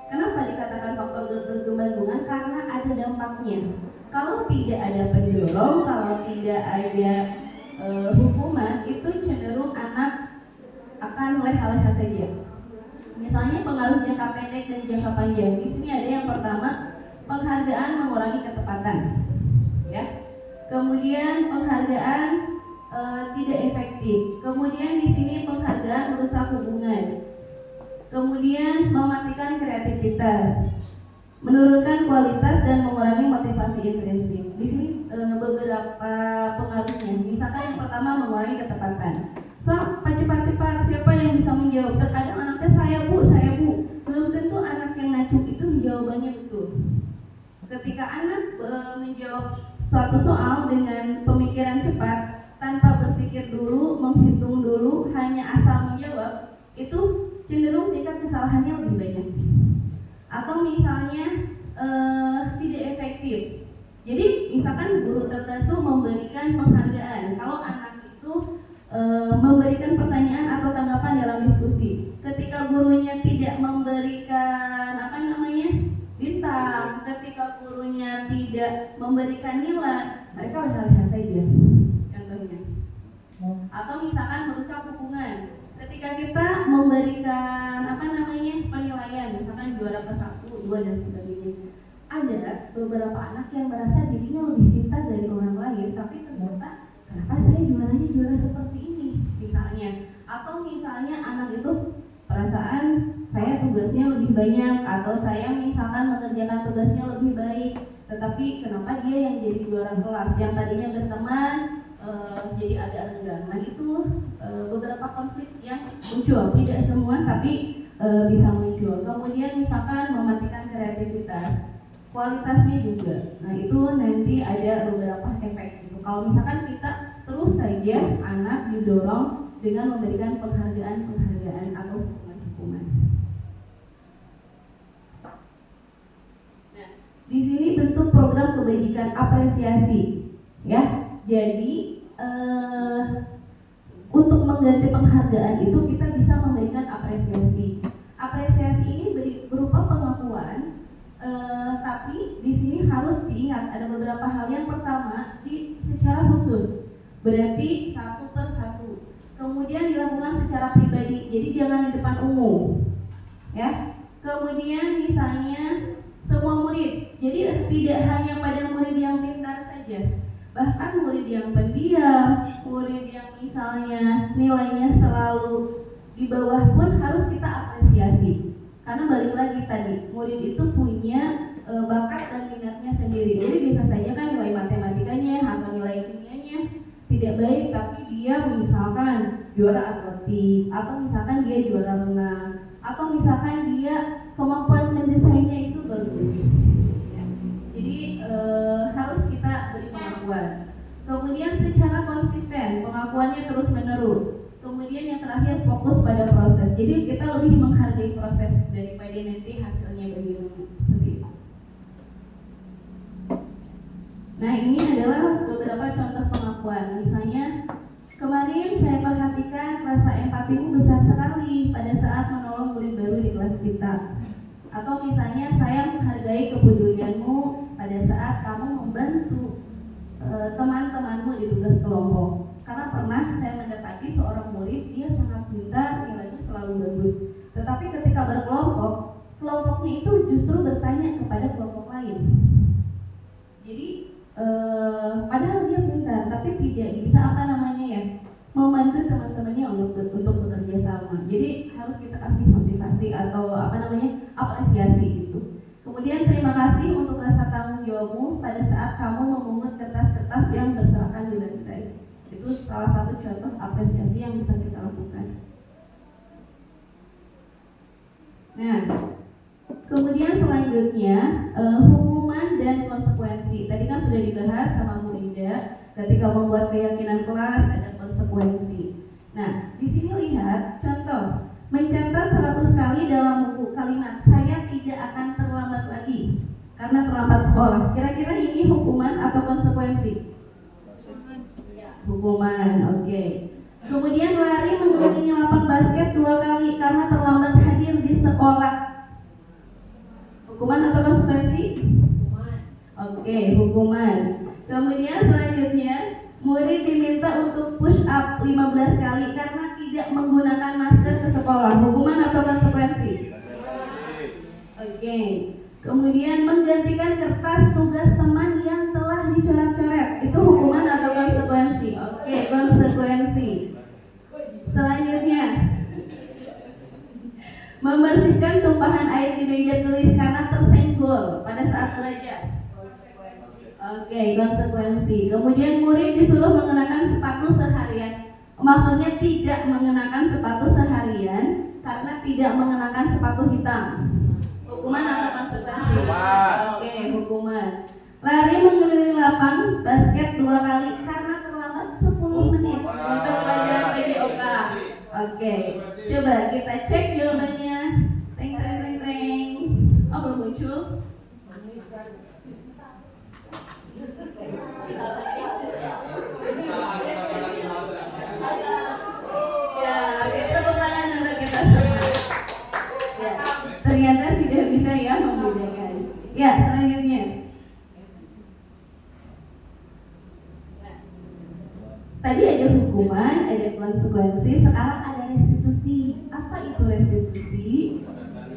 Kenapa dikatakan faktor kebergantungan? Karena ada dampaknya. Kalau tidak ada pendorong, kalau tidak ada hukuman, itu cenderung anak akan leha-leha saja. Misalnya pengaruh jangka pendek dan jangka panjang. Di sini ada yang pertama, penghargaan mengurangi ketepatan, ya. Kemudian penghargaan tidak efektif. Kemudian di sini penghargaan merusak hubungan. Kemudian mematikan kreativitas, menurunkan kualitas dan mengurangi motivasi intrinsik. Di sini beberapa pengaruhnya. Misalkan yang pertama mengurangi ketepatan. So, cepat-cepat siapa yang bisa menjawab? Terkadang anaknya saya bu. Belum tentu anak yang ngacung itu jawabannya betul. Ketika anak menjawab suatu soal dengan pemikiran cepat tanpa berpikir dulu, menghitung dulu, hanya asal menjawab, itu cenderung tingkat kesalahannya lebih banyak. Atau misalnya tidak efektif. Jadi misalkan guru tertentu memberikan penghargaan kalau anak itu memberikan pertanyaan atau tanggapan dalam diskusi. Ketika gurunya tidak memberikan bintang, ketika gurunya tidak memberikan nilai, mereka leha-leha saja. Contohnya. Atau misalkan merusak hubungan. Ketika kita memberikan penilaian, misalkan juara ke 1, 2 dan sebagainya. Ada beberapa anak yang merasa dirinya lebih pintar dari orang lain, tapi ternyata kenapa saya juara seperti ini misalnya. Atau misalnya anak itu perasaan saya tugasnya lebih banyak, atau saya misalkan mengerjakan tugasnya lebih baik, tetapi kenapa dia yang jadi juara kelas, yang tadinya berteman jadi agak renggang. Nah itu beberapa konflik yang muncul, tidak semua tapi bisa muncul. Kemudian misalkan mematikan kreativitas, kualitasnya juga. Nah itu nanti ada beberapa efek gitu. Kalau misalkan kita terus saja anak didorong dengan memberikan penghargaan atau hukuman. Nah, di sini bentuk program kebajikan apresiasi, ya. Jadi untuk mengganti penghargaan itu kita bisa memberikan apresiasi. Apresiasi ini berupa pengakuan, tapi di sini harus diingat ada beberapa hal. Yang pertama, secara khusus, berarti 1 per 1. Kemudian dilakukan secara pribadi, jadi jangan di depan umum, ya. Kemudian misalnya semua murid, jadi tidak hanya pada murid yang pintar saja, bahkan murid yang pendiam, murid yang misalnya nilainya selalu di bawah pun harus kita apresiasi. Karena balik lagi tadi, murid itu punya bakat dan minatnya sendiri. Jadi bisa saja kan nilai matematikanya atau nilai kimianya tidak baik, tapi dia misalkan juara atletik, atau misalkan dia juara renang, atau misalkan dia kemampuan mendesainnya itu bagus. Ya. Jadi harus kita beri pengakuan. Kemudian secara konsisten, pengakuannya terus menerus. Kemudian yang terakhir, fokus pada proses. Jadi kita lebih menghargai proses daripada nanti hasilnya bagaimana, seperti itu. Nah ini adalah beberapa contoh pengakuan. Misalnya kemarin saya perhatikan rasa empatimu besar sekali pada saat menolong murid baru di kelas kita. Atau misalnya saya menghargai kepedulianmu pada saat kamu membantu teman-temanmu di tugas kelompok. Karena pernah saya mendapati seorang murid, dia sangat pintar, nilainya selalu bagus. Tetapi ketika berkelompok, kelompoknya itu justru bertanya kepada kelompok lain. Jadi padahal dia pintar, tapi tidak bisa membantu teman-temannya untuk bekerja sama. Jadi harus kita kasih motivasi atau apresiasi gitu. Kemudian terima kasih untuk rasa tanggung jawabmu pada saat kamu memungut kertas-kertas yang berserakan di lantai. Itu salah satu contoh apresiasi yang bisa kita lakukan. Nah, kemudian selanjutnya hukuman dan konsekuensi. Tadi kan sudah dibahas sama Bu Indah. Ketika membuat keyakinan kelas ada konsekuensi. Nah, di sini lihat contoh. Mencatat 100 kali dalam buku kalimat saya tidak akan terlambat lagi karena terlambat sekolah. Kira-kira ini hukuman atau konsekuensi? Hukuman, oke. Kemudian lari mengelilingi lapang basket 2 kali karena terlambat hadir di sekolah. Hukuman atau konsekuensi? Oke, hukuman. Kemudian selanjutnya murid diminta untuk push up 15 kali karena tidak menggunakan masker ke sekolah, hukuman atau konsekuensi? Oke. Kemudian menggantikan kertas tugas teman yang telah dicoret-coret, itu hukuman atau konsekuensi? Oke, konsekuensi. Selanjutnya, membersihkan tumpahan air di meja tulis karena tersenggol pada saat belajar. Oke, konsekuensi. Kemudian murid disuruh mengenakan sepatu seharian. Maksudnya tidak mengenakan sepatu seharian karena tidak mengenakan sepatu hitam. Hukuman atau konsekuensi? Oke, hukuman. Lari mengelilingi lapang basket 2 kali karena terlambat 10 menit untuk pelajaran PJOK. Oke, coba kita cek jawabannya. Teng teng teng teng. Oh, belum muncul. Ya, kita bukan untuk kita semua. Ya, ternyata sudah bisa ya membedakan. Ya, selanjutnya. Tadi ada hukuman, ada konsekuensi, sekarang ada restitusi. Apa itu restitusi?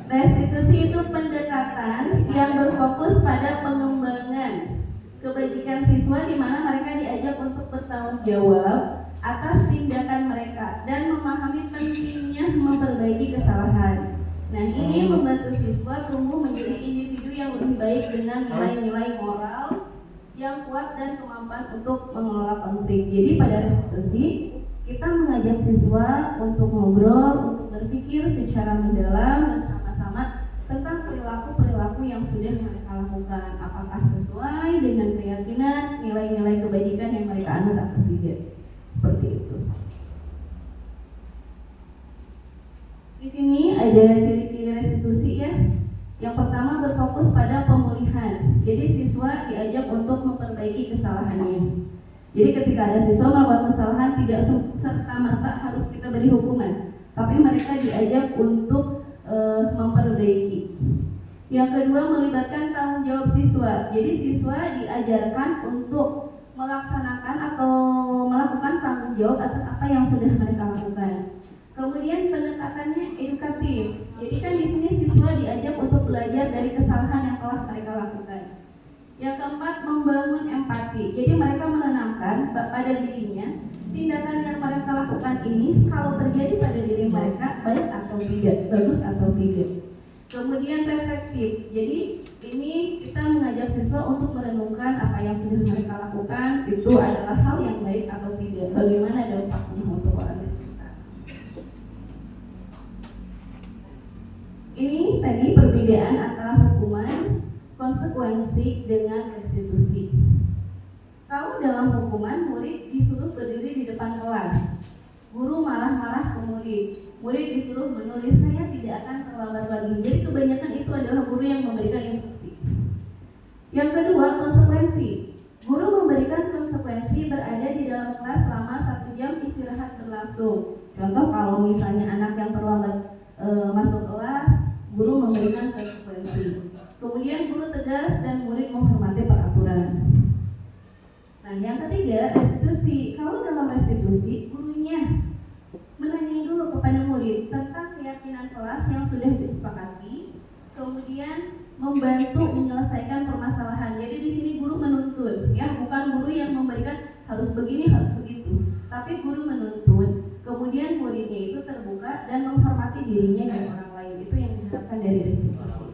Restitusi itu pendekatan yang berfokus pada pengembangan kebajikan siswa di mana mereka diajak untuk bertanggung jawab atas tindakan mereka dan memahami pentingnya memperbaiki kesalahan. Nah, ini membantu siswa tumbuh menjadi individu yang lebih baik dengan nilai-nilai moral yang kuat dan kemampuan untuk mengelola konflik. Jadi pada restitusi kita mengajak siswa untuk ngobrol, untuk berpikir secara mendalam bersama-sama tentang perilaku-perilaku yang sudah mereka lakukan, apakah sesuai dengan keyakinan, nilai-nilai kebajikan yang mereka anut atau tidak. Seperti itu. Di sini ada ciri-ciri restitusi ya. Yang pertama berfokus pada pemulihan. Jadi siswa diajak untuk memperbaiki kesalahannya. Jadi ketika ada siswa melakukan kesalahan tidak serta-merta harus kita beri hukuman, tapi mereka diajak untuk memperbaiki. Yang kedua melibatkan tanggung jawab siswa. Jadi siswa diajarkan untuk melaksanakan atau melakukan tanggung jawab atas apa yang sudah mereka lakukan. Kemudian pendekatannya edukatif. Jadi kan di sini siswa diajak untuk belajar dari kesalahan yang telah mereka lakukan. Yang keempat membangun empati. Jadi mereka menanamkan pada dirinya tindakan yang mereka lakukan ini kalau terjadi pada diri mereka baik atau tidak, bagus atau tidak. Kemudian reflektif. Jadi ini kita mengajak siswa untuk merenungkan apa yang sudah mereka lakukan itu adalah hal yang baik atau tidak. Bagaimana dampaknya untuk orang di sekitar. Ini tadi perbedaan antara hukuman, konsekuensi dengan restitusi. Kalau dalam hukuman murid disuruh berdiri di depan kelas, guru marah-marah ke murid, murid disuruh menulis saya tidak akan terlambat lagi. Jadi kebanyakan itu adalah guru yang memberikan instruksi. Yang kedua konsekuensi, guru memberikan konsekuensi berada di dalam kelas selama 1 jam istirahat berlangsung. Contoh kalau misalnya anak yang terlambat masuk kelas, guru memberikan konsekuensi. Kemudian guru tegas dan murid menghormati peraturan. Nah, yang ketiga restitusi. Kalau dalam restitusi, gurunya menanyai dulu kepada murid tentang keyakinan kelas yang sudah disepakati, kemudian membantu menyelesaikan permasalahan. Jadi di sini guru menuntun, ya, bukan guru yang memberikan harus begini, harus begitu, tapi guru menuntun. Kemudian muridnya itu terbuka dan menghormati dirinya dan orang lain. Itu yang diharapkan dari restitusi.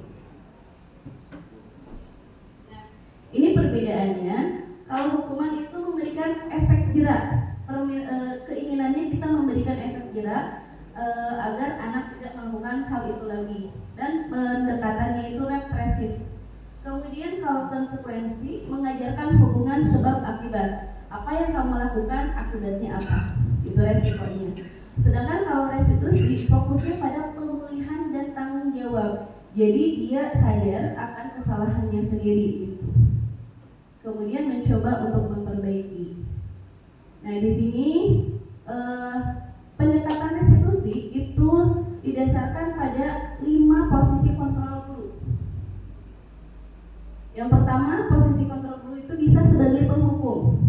Nah, ini perbedaannya. Kalau hukuman itu memberikan efek jerak, keinginannya kita memberikan efek jerak agar anak tidak melakukan hal itu lagi, dan pendekatannya itu represif. Kemudian kalau konsekuensi mengajarkan hubungan sebab akibat. Apa yang kamu lakukan, akibatnya apa? Itu resikonya. Sedangkan kalau restitusi fokusnya pada pemulihan dan tanggung jawab. Jadi dia sadar akan kesalahannya sendiri. Kemudian mencoba untuk memperbaiki. Nah, di sini pendekatan restitusi itu didasarkan pada 5 posisi kontrol guru. Yang pertama, posisi kontrol guru itu bisa sebagai penghukum.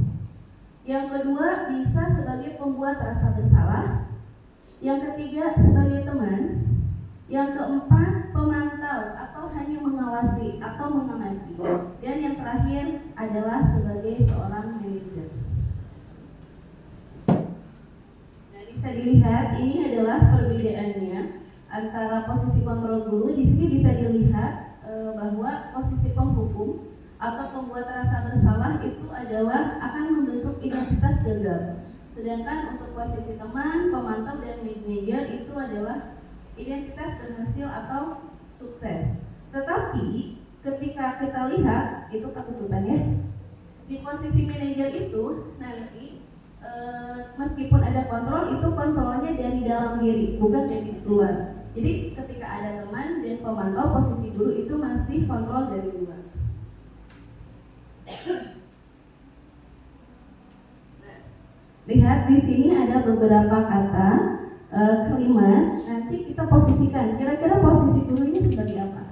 Yang kedua, bisa sebagai pembuat rasa bersalah. Yang ketiga sebagai teman. Yang keempat pemantau atau hanya mengawasi atau mengamati. Dan yang terakhir adalah sebagai seorang manajer. Nah, bisa dilihat ini adalah perbedaannya antara posisi kontrol guru. Di sini bisa dilihat bahwa posisi penghukum atau pembuat rasa bersalah itu adalah akan membentuk identitas gagal. Sedangkan untuk posisi teman, pemantau, dan manajer itu adalah identitas berhasil atau sukses. Tetapi ketika kita lihat itu ketutupan ya, di posisi manajer itu nanti meskipun ada kontrol, itu kontrolnya dari dalam diri, bukan dari luar. Jadi ketika ada teman dan pemantau, posisi guru itu masih kontrol dari luar. Lihat di sini ada beberapa kata kalimat. Nanti kita posisikan. Kira-kira posisi guru ini sebagai apa?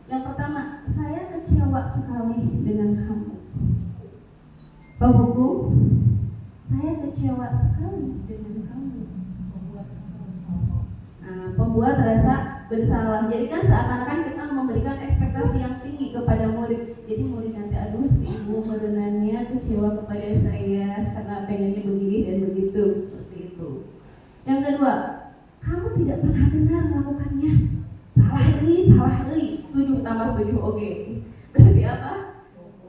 Yang pertama, saya kecewa sekali dengan kamu. Penghukum, saya kecewa sekali dengan kamu. Nah, pembuat rasa bersalah. Jadi kan seakan-akan kita memberikan ekspektasi yang tinggi kepada murid. Jadi murid nanti, aduh si ibu modenannya kecewa kepada saya karena pengennya begini dan begitu, seperti itu. Yang kedua, kamu tidak pernah benar melakukannya. Salah euy. 7 tambah 7, oke. Berarti apa?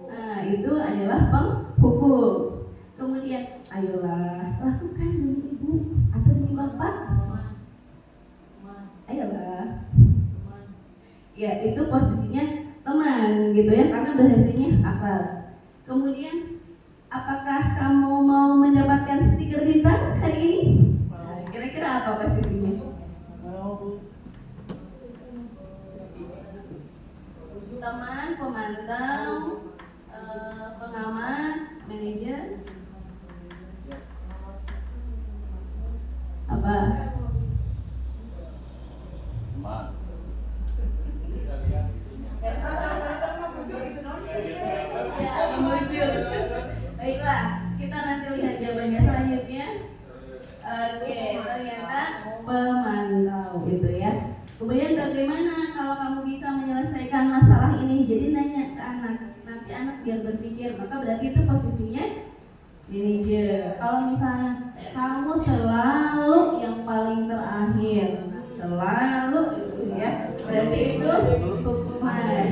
Nah, itu adalah penghukum. Kemudian, ayolah lakukan demi ibu atau demi bapak. Ayolah. Ya, itu posisinya teman gitu ya, karena bahasanya akal. Kemudian, apakah kamu mau mendapatkan stiker bintang hari ini? Nah, kira-kira apa posisinya? Teman, pemantau, pengamat, manajer. Apa? Ya, menuju. Baiklah, kita nanti lihat jawabannya selanjutnya. Oke, ternyata pemantau gitu ya. Kemudian bagaimana kalau kamu bisa menyelesaikan masalah ini? Jadi nanya ke anak, nanti anak biar berpikir, maka berarti itu posisinya manajer. Kalau misalnya kamu selalu yang paling terakhir, selalu gitu ya, berarti itu hukuman.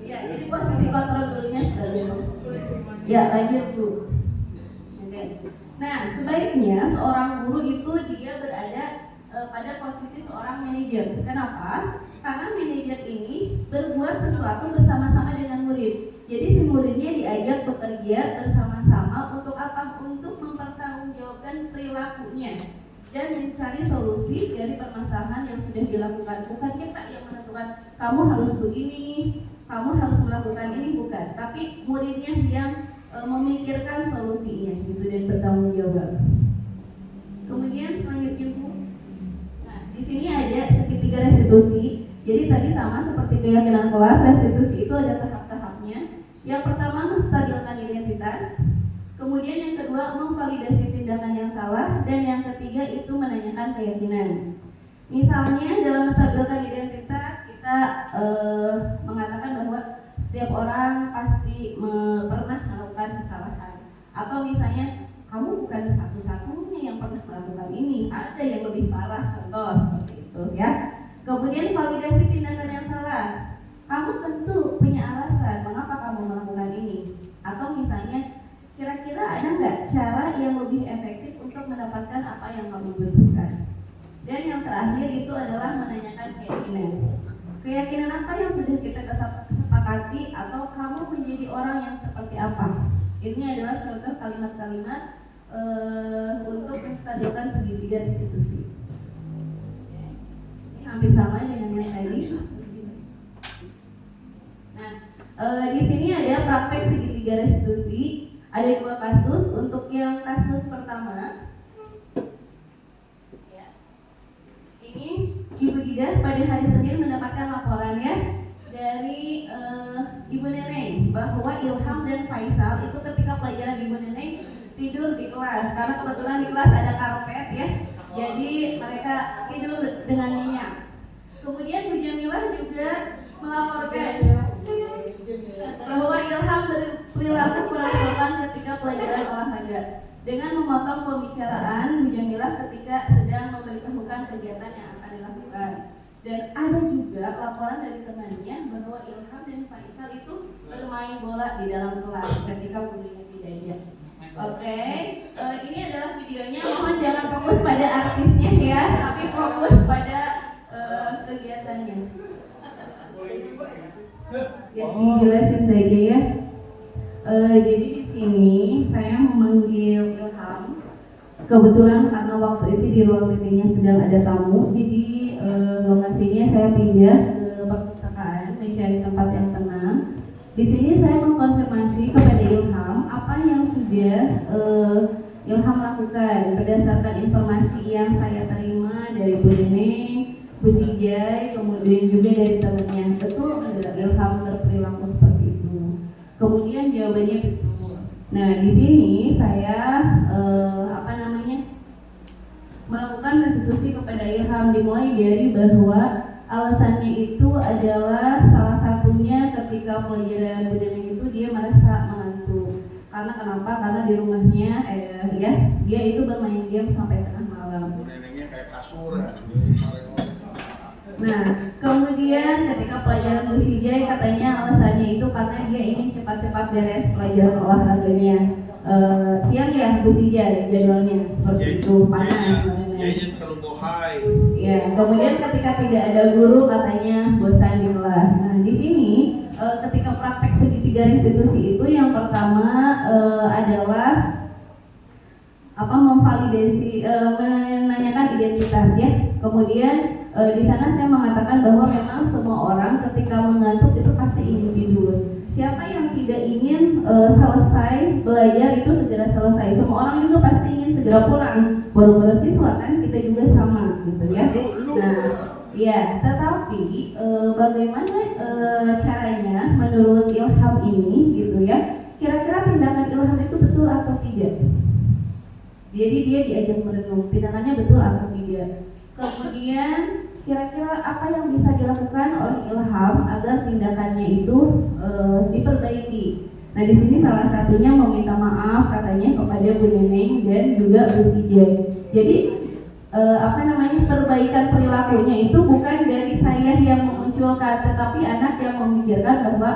Ya, jadi posisi kontrol dulunya sebagai. Ya, lanjut Bu. Oke. Nah, sebaiknya seorang guru itu dia berada pada posisi seorang manajer. Kenapa? Karena manajer ini berbuat sesuatu bersama-sama dengan murid. Jadi si muridnya diajak bekerja bersama-sama untuk apa? Untuk mempertanggungjawabkan perilakunya dan mencari solusi dari permasalahan yang sudah dilakukan. Bukan kita yang menentukan kamu harus begini, kamu harus melakukan ini, bukan. Tapi muridnya yang memikirkan solusinya gitu dan bertanggung jawab. Kemudian selanjutnya Bu. Nah, di sini ada segitiga restitusi. Jadi tadi sama seperti keyakinan kelas, restitusi itu ada tahap-tahapnya. Yang pertama menstabilkan identitas. Kemudian yang kedua memvalidasi tindakan yang salah, dan yang ketiga itu menanyakan keyakinan. Misalnya dalam menstabilkan identitas kita mengatakan bahwa setiap orang pasti pernah melakukan kesalahan. Atau misalnya kamu bukan satu-satunya yang pernah melakukan ini, ada yang lebih parah, contoh seperti itu ya. Kemudian validasi tindakan yang salah. Kamu tentu punya alasan mengapa kamu melakukan ini. Atau misalnya kira-kira ada nggak cara yang lebih efektif untuk mendapatkan apa yang kamu butuhkan? Dan yang terakhir itu adalah menanyakan keyakinan. Keyakinan apa yang sudah kita sepakati atau kamu menjadi orang yang seperti apa? Ini adalah contoh kalimat-kalimat untuk menstabilkan segitiga restitusi. Ini hampir sama dengan yang tadi. Nah, di sini ada praktek segitiga restitusi. Ada 2 kasus. Untuk yang kasus pertama, ya, ini Ibu Didah pada hari Senin mendapatkan laporannya dari Ibu Neneng bahwa Ilham dan Faisal itu ketika pelajaran Ibu Neneng tidur di kelas karena kebetulan di kelas ada karpet ya. Jadi mereka tidur dengan nyenyak. Kemudian Bu Jamilah juga melaporkan bahwa Ilham berperilaku kurang sopan ketika pelajaran olahraga dengan memotong pembicaraan Bu Jamilah ketika sedang memberitahukan kegiatan yang akan dilakukan. Dan ada juga laporan dari temannya bahwa Ilham dan Faisal itu bermain bola di dalam kelas ketika gurunya tidak ada. Oke, ini adalah videonya. Mohon jangan fokus pada artisnya ya, tapi fokus pada kegiatannya. Ya, dijelasin saja ya. Jadi di sini saya memanggil Ilham. Kebetulan karena waktu itu di ruang meetingnya sedang ada tamu, jadi lokasinya saya pindah ke perpustakaan mencari tempat yang tenang. Di sini saya mengkonfirmasi kepada Ilham apa yang sudah Ilham lakukan berdasarkan informasi yang saya terima dari Bu Neneng, Bu Sijai, kemudian juga dari temannya. Betul tidak Ilham berperilaku seperti itu? Kemudian jawabannya betul. Nah di sini saya melakukan restitusi kepada Ilham, dimulai dari bahwa alasannya itu adalah salah satunya ketika pelajaran Bu Neneng itu dia merasa mengantuk. Karena kenapa? Karena di rumahnya dia itu bermain game sampai tengah malam. Bu Nenengnya kayak kasur ya. Nah, kemudian ketika pelajaran Bu Sijai katanya alasannya itu karena dia ingin cepat-cepat beres pelajaran olahraganya. Siang ya Bu Sijai jadwalnya seperti itu, panas. Jadinya terlalu bohai. Ya, kemudian ketika tidak ada guru katanya bosan di kelas. Nah, di sini ketika praktek segitiga restitusi itu yang pertama adalah memvalidasi, menanyakan identitas ya. Kemudian di sana saya mengatakan bahwa memang semua orang ketika mengantuk itu pasti ingin tidur. Siapa yang tidak ingin selesai belajar itu segera selesai? Semua orang juga pasti ingin segera pulang. Baru-baru siswa kan kita juga sama gitu ya. Nah, ya, tetapi bagaimana caranya menurut Ilham ini gitu ya? Kira-kira tindakan Ilham itu betul atau tidak? Jadi dia diajak merenung, tindakannya betul atau tidak? Kemudian kira-kira apa yang bisa dilakukan oleh Ilham agar tindakannya itu diperbaiki? Nah di sini salah satunya meminta maaf katanya kepada Bu Neneng dan juga Bu Sijai. Jadi perbaikan perilakunya itu bukan dari saya yang memunculkan, tetapi anak yang memikirkan bahwa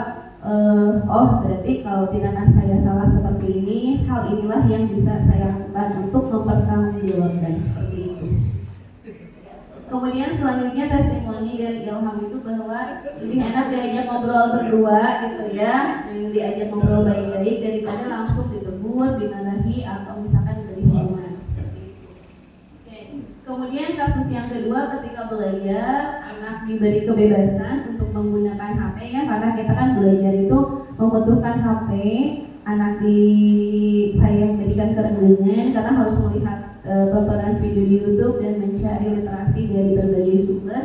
berarti kalau tindakan saya salah seperti ini, hal inilah yang bisa saya lakukan untuk mempertanggungjawabkan seperti itu. Kemudian selanjutnya testimoni dari Ilham itu bahwa lebih enak diajak ngobrol berdua gitu ya, dan diajak ngobrol baik-baik daripada langsung ditegur, dimarahi atau misalkan diberi hukuman seperti itu. Oke. Kemudian kasus yang kedua ketika belajar anak diberi kebebasan untuk menggunakan HP ya, karena kita kan belajar itu membutuhkan HP. Anak saya berikan kerenggangan karena harus melihat tontonan video di YouTube dan mencari literasi dari berbagai sumber.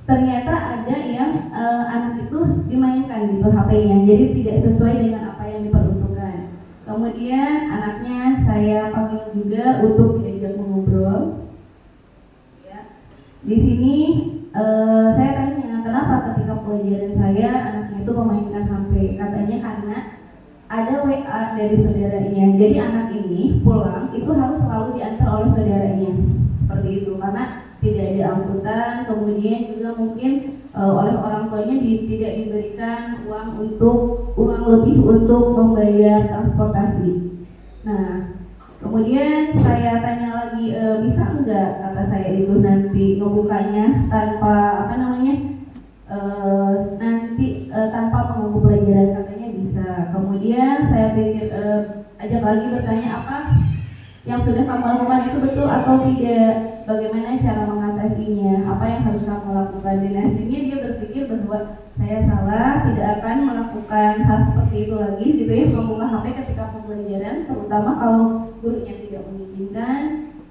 Ternyata ada yang anak itu dimainkan gitu HP-nya, jadi tidak sesuai dengan apa yang diperuntukkan. Kemudian anaknya saya panggil juga untuk diajak mengobrol. Ya. Di sini saya tanya kenapa ketika pelajaran saya anaknya itu memainkan HP. Katanya karena ada WA dari saudaranya. Jadi anak ini pulang itu harus selalu diantar oleh saudaranya. Seperti itu karena tidak ada angkutan, kemudian juga mungkin oleh orang tuanya tidak diberikan uang lebih untuk membayar transportasi. Nah, kemudian saya tanya lagi, bisa enggak kata saya itu nanti ngebukanya tanpa tanpa mengganggu pelajaran, katanya bisa. Kemudian saya pikir ajak lagi bertanya apa yang sudah kamu lakukan itu betul atau tidak, bagaimana cara mengatasinya, apa yang harus kamu lakukan. Dan akhirnya dia berpikir bahwa saya salah, tidak akan melakukan hal seperti itu lagi gitu ya, membuka HP ketika pembelajaran, terutama kalau gurunya tidak mengizinkan,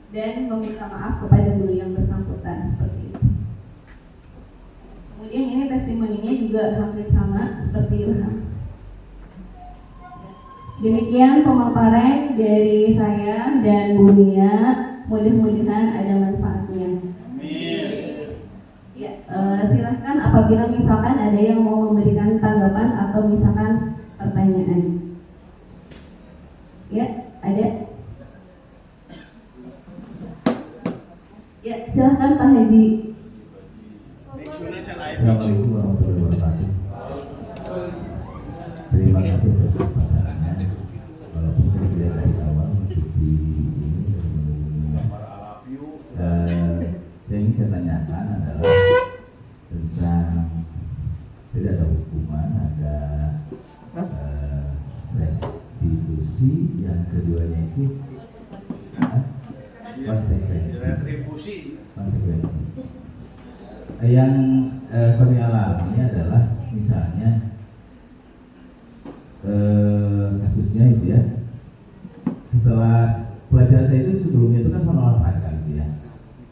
dan meminta maaf kepada guru yang bersangkutan seperti itu. Kemudian ini testimoninya juga hampir sama seperti Ilham. Demikian pemaparan dari saya dan Bu Mia. Mudah-mudahan ada manfaatnya. Amin. Ya, silahkan apabila misalkan ada yang mau memberikan tanggapan atau misalkan pertanyaan. Ya, ada. Ya, silahkan Pak Haji. Nextnya can air Assalamualaikum warahmatullahi wabarakatuh. Terima kasih atas kesempatannya. Walaupun saya tidak dari awal mengikuti ini, yang ingin saya tanyakan adalah tentang tidak ada hukuman, ada restitusi, yang keduanya itu konsekuensi. retribusi. Konsekuensi. Yang kami alami adalah misalnya kasusnya itu ya, setelah pelajaran saya itu sebelumnya itu kan olahraga gitu ya,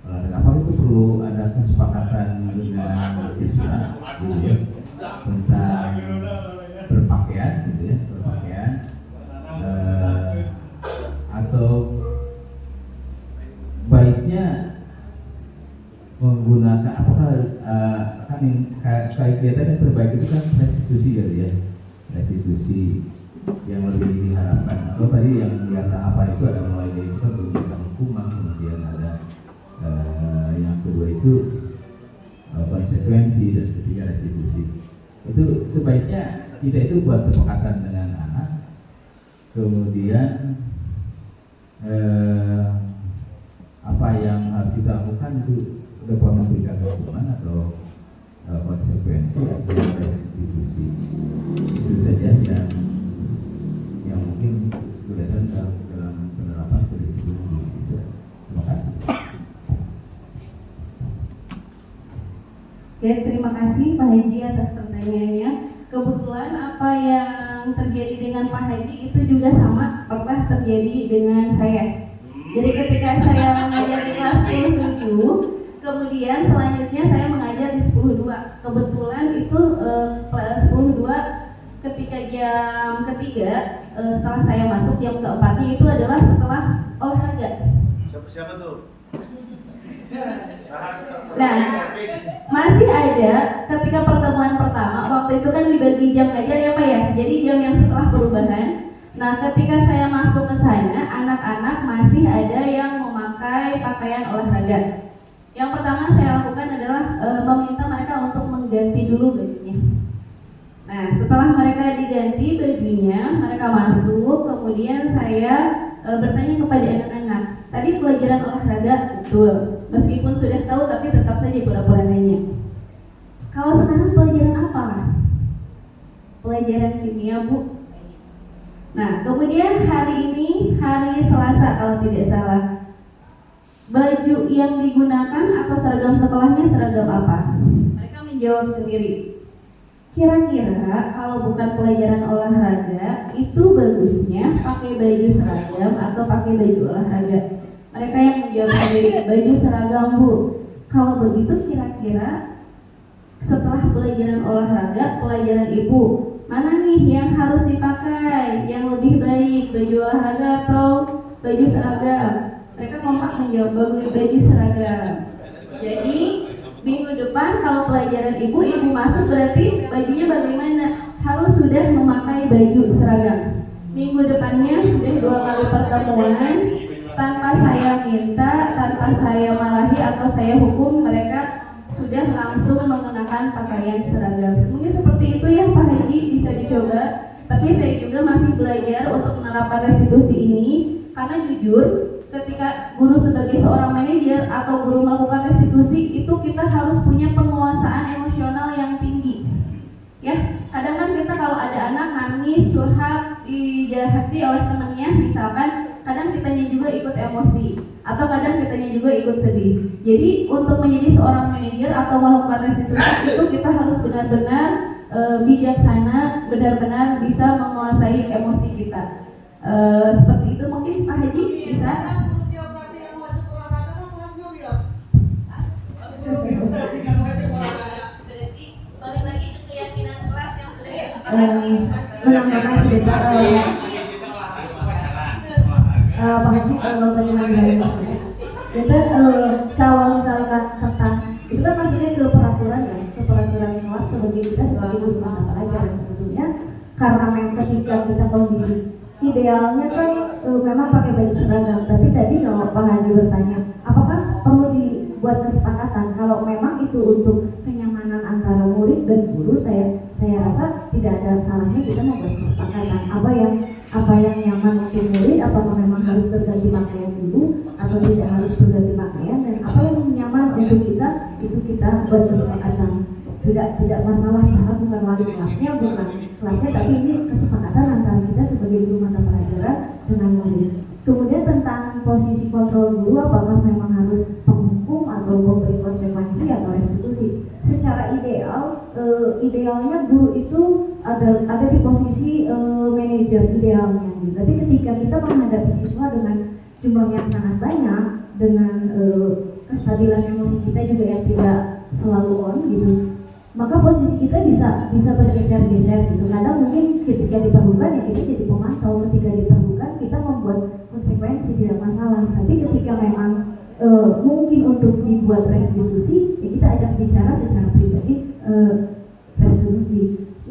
olahraga apa itu perlu ada kesepakatan dengan siswa gitu ya, tentang berpakaian gitu ya, berpakaian atau baiknya menggunakan apakah kan kegiatan yang terbaik itu kan restitusi ya, restitusi yang lebih diharapkan. Kalau tadi yang tahapan itu ada mulai dari itu kan memberikan hukuman, kemudian ada yang kedua itu konsekuensi, dan ketiga restitusi. Itu sebaiknya kita itu buat sepakatan dengan anak, kemudian apa yang harus kita lakukan itu dapat memberikan hukuman atau konsekuensi atau restitusi. Itu saja yang mungkin kelihatan dalam penerapan kedisiplinan di Indonesia. Terima kasih. Oke, terima kasih Pak Haji atas pertanyaannya. Kebetulan apa yang terjadi dengan Pak Haji itu juga sama pernah terjadi dengan saya. Jadi ketika saya mengajar di kelas 10-7, kemudian selanjutnya saya mengajar di 10-2. Kebetulan itu kelas 10-2 ketika jam ketiga setelah saya masuk, jam keempatnya itu adalah setelah olahraga. Siapa tuh? Nah, masih ada ketika pertemuan pertama, waktu itu kan dibagi jam ngajar ya Pak ya, jadi jam yang setelah perubahan. Nah, ketika saya masuk ke sana, anak-anak masih ada yang memakai pakaian olahraga. Yang pertama saya lakukan adalah meminta mereka untuk mengganti dulu bajunya. Nah, setelah mereka diganti bajunya, mereka masuk, kemudian saya bertanya kepada anak-anak, tadi pelajaran olahraga betul, meskipun sudah tahu tapi tetap saja pura-pura nanya. Kalau sekarang pelajaran apa? Pelajaran kimia Bu. Nah, kemudian hari ini, hari Selasa kalau tidak salah, baju yang digunakan atau seragam sekolahnya seragam apa? Mereka menjawab sendiri. Kira-kira kalau bukan pelajaran olahraga, itu bagusnya pakai baju seragam atau pakai baju olahraga? Mereka yang menjawab sendiri, baju seragam Bu. Kalau begitu kira-kira setelah pelajaran olahraga, pelajaran ibu, mana nih yang harus dipakai, yang lebih baik, baju olahraga atau baju seragam? Mereka kompak menjawab baju seragam. Jadi minggu depan kalau pelajaran ibu masuk berarti bajunya bagaimana? Harus sudah memakai baju seragam. Minggu depannya sudah 2 kali pertemuan, tanpa saya minta, tanpa saya marahi atau saya hukum, mereka sudah langsung mengenakan pakaian seragam. Mungkin seperti itu ya Pak Haji, bisa dicoba. Tapi saya juga masih belajar untuk menerapkan restitusi ini, karena jujur ketika guru sebagai seorang manajer atau guru melakukan restitusi itu kita harus punya penguasaan emosional yang tinggi. Ya, kadang kan kita kalau ada anak nangis, curhat, dijahati oleh temannya misalkan, kadang kitanya juga ikut emosi atau kadang kitanya juga ikut sedih. Jadi untuk menjadi seorang manajer atau melakukan restitusi itu kita harus benar-benar bijaksana, benar-benar bisa menguasai emosi kita. Seperti itu mungkin Pak Haji bisa. Berarti balik lagi ke keyakinan kelas yang sudah kita menambahkan juga makasih kalau penyelenggara kita kalau misalkan tentang itu kan maksudnya ke peraturan ya, ke peraturan kelas sebagai kita sebagai guru mata pelajaran sebetulnya karena memang ketika kita kondisi idealnya kan memang pakai baju seragam, tapi tadi kalau Pak Haji bertanya apakah perlu dibuat kesepakatan kalau memang itu untuk kenyamanan antara murid dan guru, saya rasa tidak ada salahnya kita membuat kesepakatan apa yang nyaman untuk murid, apakah memang harus berganti pakaian dulu atau tidak harus berganti pakaian, dan apa yang nyaman untuk kita itu kita buat kesepakatan. Tidak masalah karena bukan wali kelasnya, tapi ini kesepakatan antara kita sebagai guru mata pelajaran dengan murid. Kemudian tentang posisi kontrol guru, apakah memang harus penghukum atau memberi konsekuensi atau restitusi? Secara idealnya guru itu ada di posisi manajer idealnya. Tapi ketika kita menghadapi siswa dengan jumlah yang sangat banyak, dengan kestabilan emosi kita juga yang tidak selalu on gitu, maka posisi kita bisa bergeser-geser gitu. Kadang mungkin ketika diperlukan ya kita jadi pemantau, ketika diperlukan kita membuat konsekuensi, tidak masalah. Tapi ketika memang mungkin untuk dibuat restitusi, ya kita ajak bicara secara pribadi restitusi.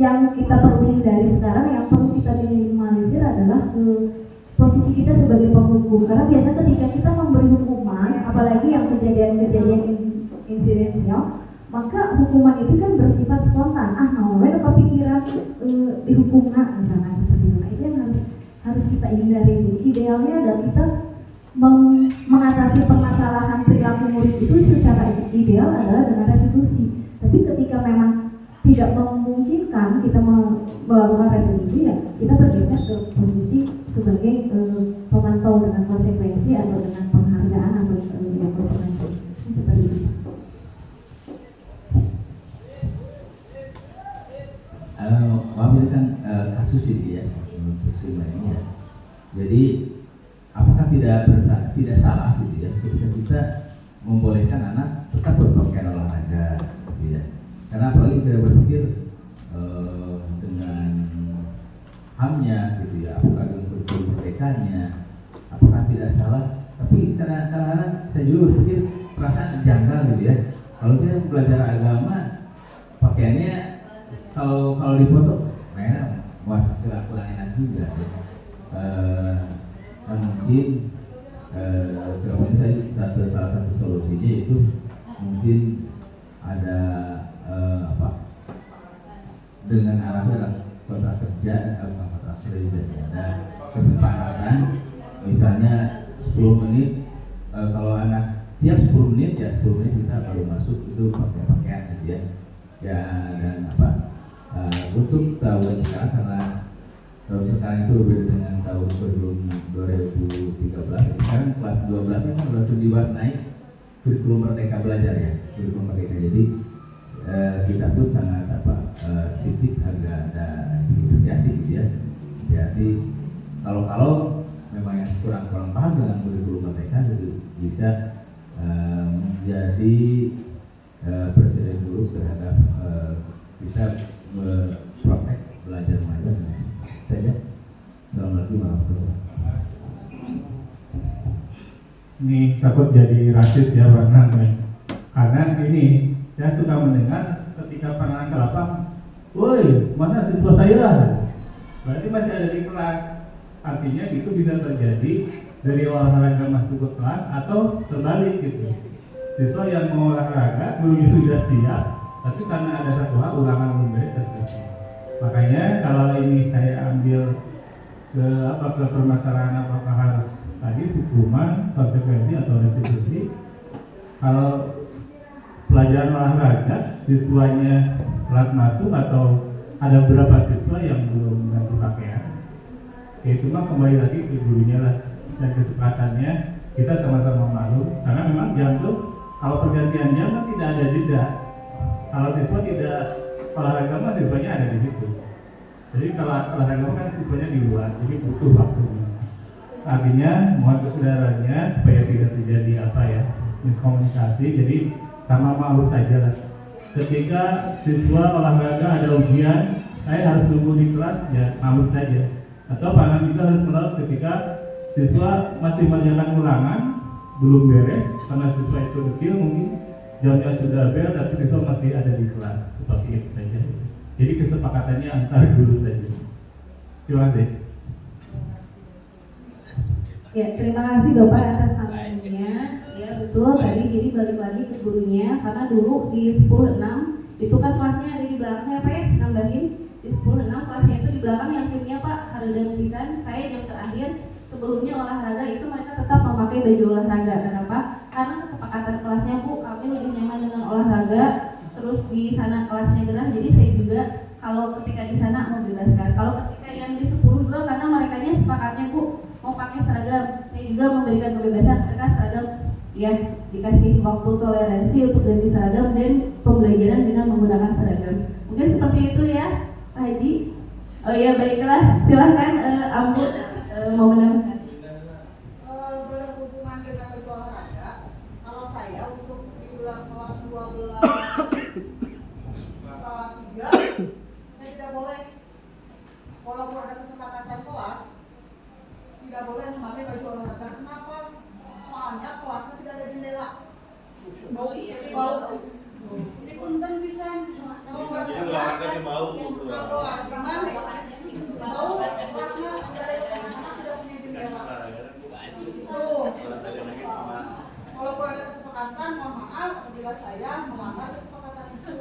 Yang kita perlu dari sekarang, yang perlu kita minimalisir adalah posisi kita sebagai penghukum. Karena biasa ketika kita memberi hukuman, apalagi yang kejadian-kejadian insidensial, maka hukuman itu kan bersifat spontan. Mau kepikiran dihukum misalnya seperti itu. Nah, itu yang harus kita hindari. Idealnya adalah kita mengatasi permasalahan perilaku murid itu secara ideal adalah dengan restitusi. Tapi ketika memang tidak memungkinkan kita melakukan restitusi, ya kita bergeser ke posisi sebagai pemantau dengan konsekuensi atau dengan penghargaan atau konsekuensi seperti itu. Ambil kan kasus ini ya, untuk ini ya. Jadi apakah tidak salah gitu ya ketika kita membolehkan anak tetap berpakaian olahraga gitu ya? Karena apalagi kita berpikir dengan HAM-nya gitu ya, apakah dengan kurikulum merdekanya, apakah tidak salah? Tapi kadang-kadang saya juga berpikir perasaan janggal gitu ya. Kalau dia belajar agama pakaiannya kalau dipoto merah, muas kurang enak juga ya. Mungkin salah satu solusinya itu mungkin ada dengan arah kontrak kerja atau kontrak kerja ada kesepakatan, misalnya 10 menit kalau anak siap 10 menit ya 10 menit kita baru masuk itu pakai pakaian gitu ya. Ya dan untuk tahun sekarang, karena tahun sekarang itu berbeda dengan tahun sebelum 2013. Sekarang kelas 12 nya kan langsung diwarnai kurikulum merdeka belajar ya, kurikulum merdeka. Jadi kita pun sangat sedikit agak ada sedikit hati-hati gitu ya. Jadi kalau memang yang kurang paham dengan kurikulum merdeka itu bisa menjadi presiden dulu terhadap kita praktek belajar mengajar saja. Assalamualaikum warahmatullahi wabarakatuh. Ini takut jadi rasis ya Pak Nan, karena ini saya suka mendengar ketika pandangan ke lapang, woi mana siswa saya? Berarti masih ada di kelas. Artinya itu bisa terjadi dari olahraga masuk ke kelas atau terbalik gitu. Siswa yang mau olahraga gurunya sudah siap, tapi karena ada satu hal ulangan belum beres. Makanya kalau ini saya ambil ke permasalahan apakah harus tadi hukuman, konsekuensi atau restitusi. Kalau pelajaran olahraga siswanya telat masuk atau ada beberapa siswa yang belum ganti pakaian, itu mah kembali lagi ke gurunya lah, dan kesempatannya kita sama-sama malu karena memang jam tuh kalau pergantian jam kan tidak ada jeda. Kalau siswa tidak olahraga mah siswanya ada di situ. Jadi kalau olahraga kan siswanya di luar, jadi butuh waktunya. Artinya mohon kesadarannya supaya tidak terjadi miskomunikasi. Jadi sama malu saja lah. Ketika siswa olahraga ada ujian, saya harus tunggu di kelas, ya malu saja. Atau Pak Nam juga harus melaut ketika siswa masih mengerjakan ulangan, belum beres karena siswa itu dekil, mungkin jamnya sudah bel tapi siswa masih ada di kelas, seperti itu saja. Jadi kesepakatannya antar guru saja. Terima kasih. Ya, terima kasih Bapak atas sampainya. Ya betul, tadi jadi balik lagi ke gurunya karena dulu di 10.6 itu kan kelasnya ada di belakangnya Pak ya, nambahin di 10.6 kelasnya itu di belakang yang timnya Pak Harudang Pisan. Saya jam terakhir sebelumnya olahraga itu mereka tetap memakai baju olahraga. Kenapa? Karena kesepakatan kelasnya Bu, kami lebih nyaman dengan olahraga. Terus di sana kelasnya gerah, jadi saya juga kalau ketika di sana membebaskan. Kalau ketika yang di 10.2 karena mereka sepakatnya Bu mau pakai seragam, saya juga memberikan kebebasan mereka seragam. Ya, dikasih waktu toleransi untuk ganti seragam dan pembelajaran dengan menggunakan seragam. Mungkin seperti itu ya, Pak Haji. Oh ya, baiklah, silahkan Ambu mau menambahkan. Berhubungan dengan baju olahraga, kalau saya untuk di kelas 12 3, saya tidak boleh, walaupun ada kesepakatan kelas, tidak boleh memakai baju olahraga. Kenapa? Soalnya kelasnya tidak ada jendela. Bau, jadi bau. Ini punten bisa. Kalau Jadi olahraga di bau. bau, kelasnya tidak punya jendela. Walaupun ada kesepakatan, mohon maaf apabila saya melanggar kesepakatan itu.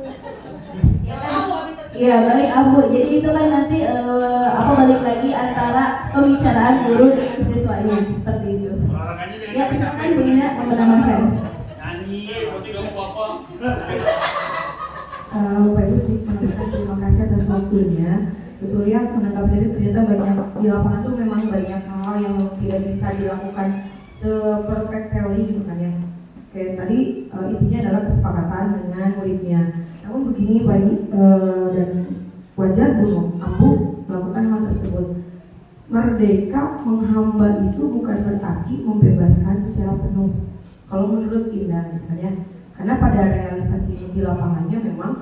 Iya baik Ambu, jadi itu kan nanti apa balik lagi antara pembicaraan guru dengan siswanya seperti itu. Olahraganya jangan Ya, capek-capek. silakan Bu Ina mau menambahkan. Nyanyi. Bapak Ibu sedikit menambahkan, terima kasih atas waktunya. Betul ya, menanggapi dari ternyata banyak di lapangan tuh memang banyak hal yang tidak bisa dilakukan seperfect teori gitu kan ya. Kayak tadi intinya adalah kesepakatan dengan muridnya. Namun begini Pak dan wajar Bu Ambu melakukan hal tersebut. Merdeka menghamba itu bukan berarti membebaskan secara penuh. Kalau menurut Indah gitu ya. Karena pada realisasi di lapangannya memang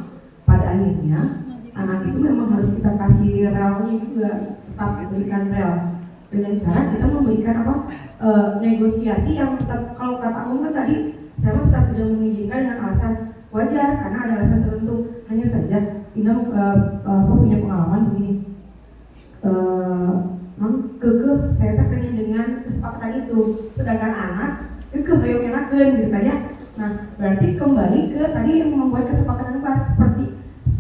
pada akhirnya anak itu memang harus kita kasih relnya juga, tetap berikan rel dengan cara kita memberikan negosiasi yang tetap, kalau kata Om kan tadi saya tetap tidak mengizinkan dengan alasan wajar karena ada alasan tertentu. Hanya saja Ina punya pengalaman begini, kekeh saya pengen dengan kesepakatan itu, sedangkan anak kekeh yang enakan gitu kan ya. Nah berarti kembali ke tadi yang membuat kesepakatan kelas, seperti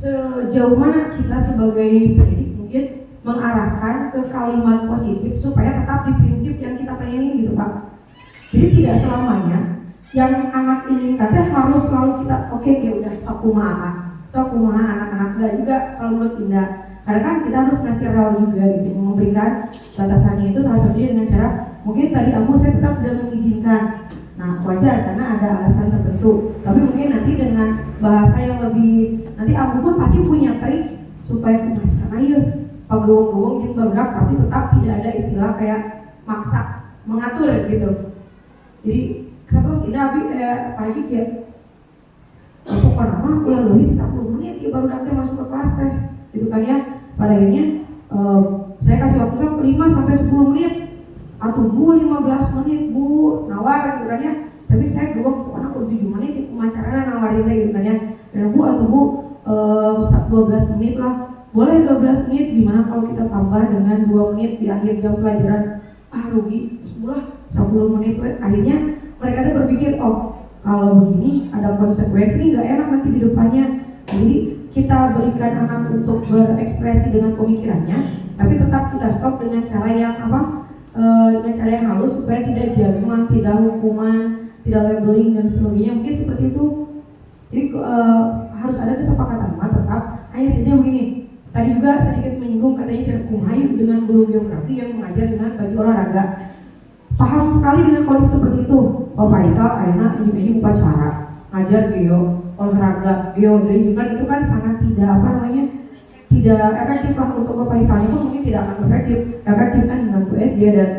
sejauh mana kita sebagai pendidik mungkin mengarahkan ke kalimat positif supaya tetap di prinsip yang kita pengen gitu Pak. Jadi tidak selamanya yang anak inginkan harus selalu kita oke, ya udah sokumaha anak-anak, enggak juga kalau menurut Indah. Karena kan kita harus ngasih rel juga gitu, memberikan batasannya itu salah satunya dengan cara mungkin tadi saya tetap tidak mengizinkan. Nah wajar karena ada alasan tertentu, tapi mungkin nanti dengan bahasa yang lebih, nanti pun pasti punya trik supaya karena iya pagawang-gawang yang bergerak tapi tetap tidak ada istilah kayak maksa mengatur gitu. Jadi terus ini pagi ya pokoknya ulah lebih 10 menit ya baru nanti masuk ke kelas teh gitu kan ya. Pada akhirnya saya kasih waktu 5 sampai 10 menit atau Bu 15 menit Bu nawar gitu kan ya. Tapi saya gawang pokoknya 7 menit itu macaranya nawarin teh gitu kan ya. Dan Bu atau Bu 12 menit lah, boleh 12 menit, gimana kalau kita tambah dengan 2 menit di akhir jam pelajaran, rugi sebelah 10 menit. Akhirnya mereka tuh berpikir, oh kalau begini ada konsekuensi nggak enak nanti di depannya. Jadi kita berikan anak untuk berekspresi dengan pemikirannya, tapi tetap kita stop dengan cara yang dengan cara yang halus supaya tidak judgement, tidak hukuman, tidak labeling dan sebagainya. Mungkin seperti itu. Jadi harus ada kesepakatan, tetap hanya saja begini. Tadi juga sedikit menyinggung katanya Cak Kumayu dengan guru geografi yang mengajar dengan baju olahraga. Paham sekali dengan kondisi seperti itu. Pak Faisal akhirnya ini upacara ngajar geo olahraga, geodri kan itu kan sangat tidak tidak efektif lah untuk Pak Faisalnya pun mungkin tidak akan efektif kan dengan Bu dia dan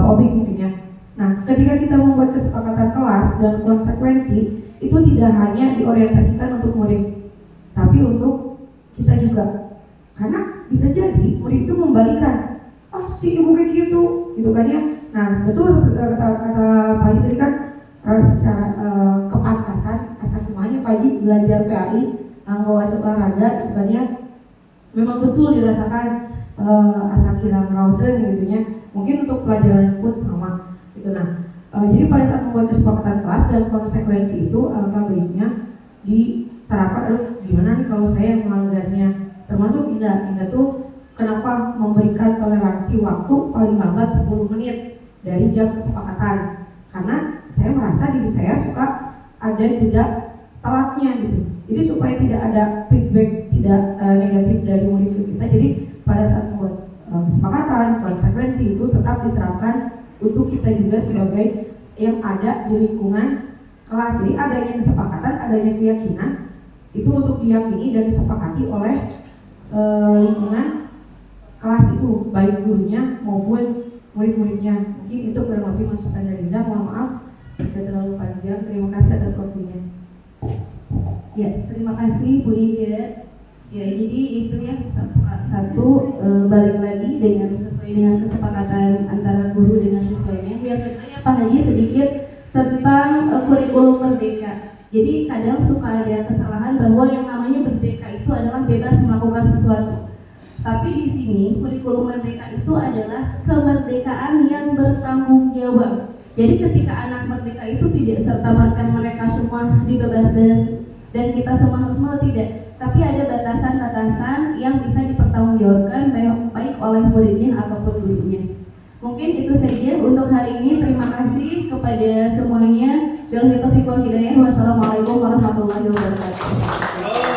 Obik mungkin ya. Nah ketika kita membuat kesepakatan kelas dan konsekuensi itu tidak hanya diorientasikan untuk murid, tapi untuk kita juga. Karena bisa jadi murid itu membalikan, oh si ibu kayak gitu kan ya. Nah betul kata Pak Haji tadi kan secara kepantasan asal semuanya Pak Haji belajar PAI wajib olahraga gitu kan ya, memang betul dirasakan asal kirang Rausen gitu ya. Mungkin untuk pelajaran pun sama gitu. Nah jadi pada saat membuat kesepakatan kelas dan konsekuensi itu alangkah baiknya diterapkan. Gimana nih kalau saya melanggarnya, termasuk Indah tuh kenapa memberikan toleransi waktu paling lambat 10 menit dari jam kesepakatan, karena saya merasa diri saya suka ada jeda telatnya gitu. Jadi supaya tidak ada feedback tidak negatif dari murid kita, jadi pada saat membuat kesepakatan konsekuensi itu tetap diterapkan untuk kita juga sebagai yang ada di lingkungan kelas. Jadi adanya kesepakatan, adanya keyakinan itu untuk diyakini dan disepakati oleh lingkungan kelas itu, baik gurunya maupun murid-muridnya. Mungkin itu kurang lebih masukan dari Indah. Mohon maaf tidak terlalu panjang. Terima kasih atas waktunya. Ya, terima kasih Bu Ida. Ya, jadi itu ya satu balik lagi sesuai dengan kesepakatan antara guru dengan siswanya. Yang kedua ya Pak Haji sedikit tentang kurikulum merdeka. Jadi kadang suka ada kesalahan bahwa yang namanya merdeka itu adalah bebas melakukan sesuatu. Tapi di sini kurikulum merdeka itu adalah kemerdekaan yang bertanggung jawab. Jadi ketika anak merdeka itu tidak serta-merta mereka semua dibebaskan dan kita semua harus mau, tidak. Tapi ada batasan-batasan yang bisa dipertanggungjawabkan baik oleh muridnya ataupun gurunya. Mungkin itu saja untuk hari ini. Terima kasih kepada semuanya. Wassalamualaikum warahmatullahi wabarakatuh.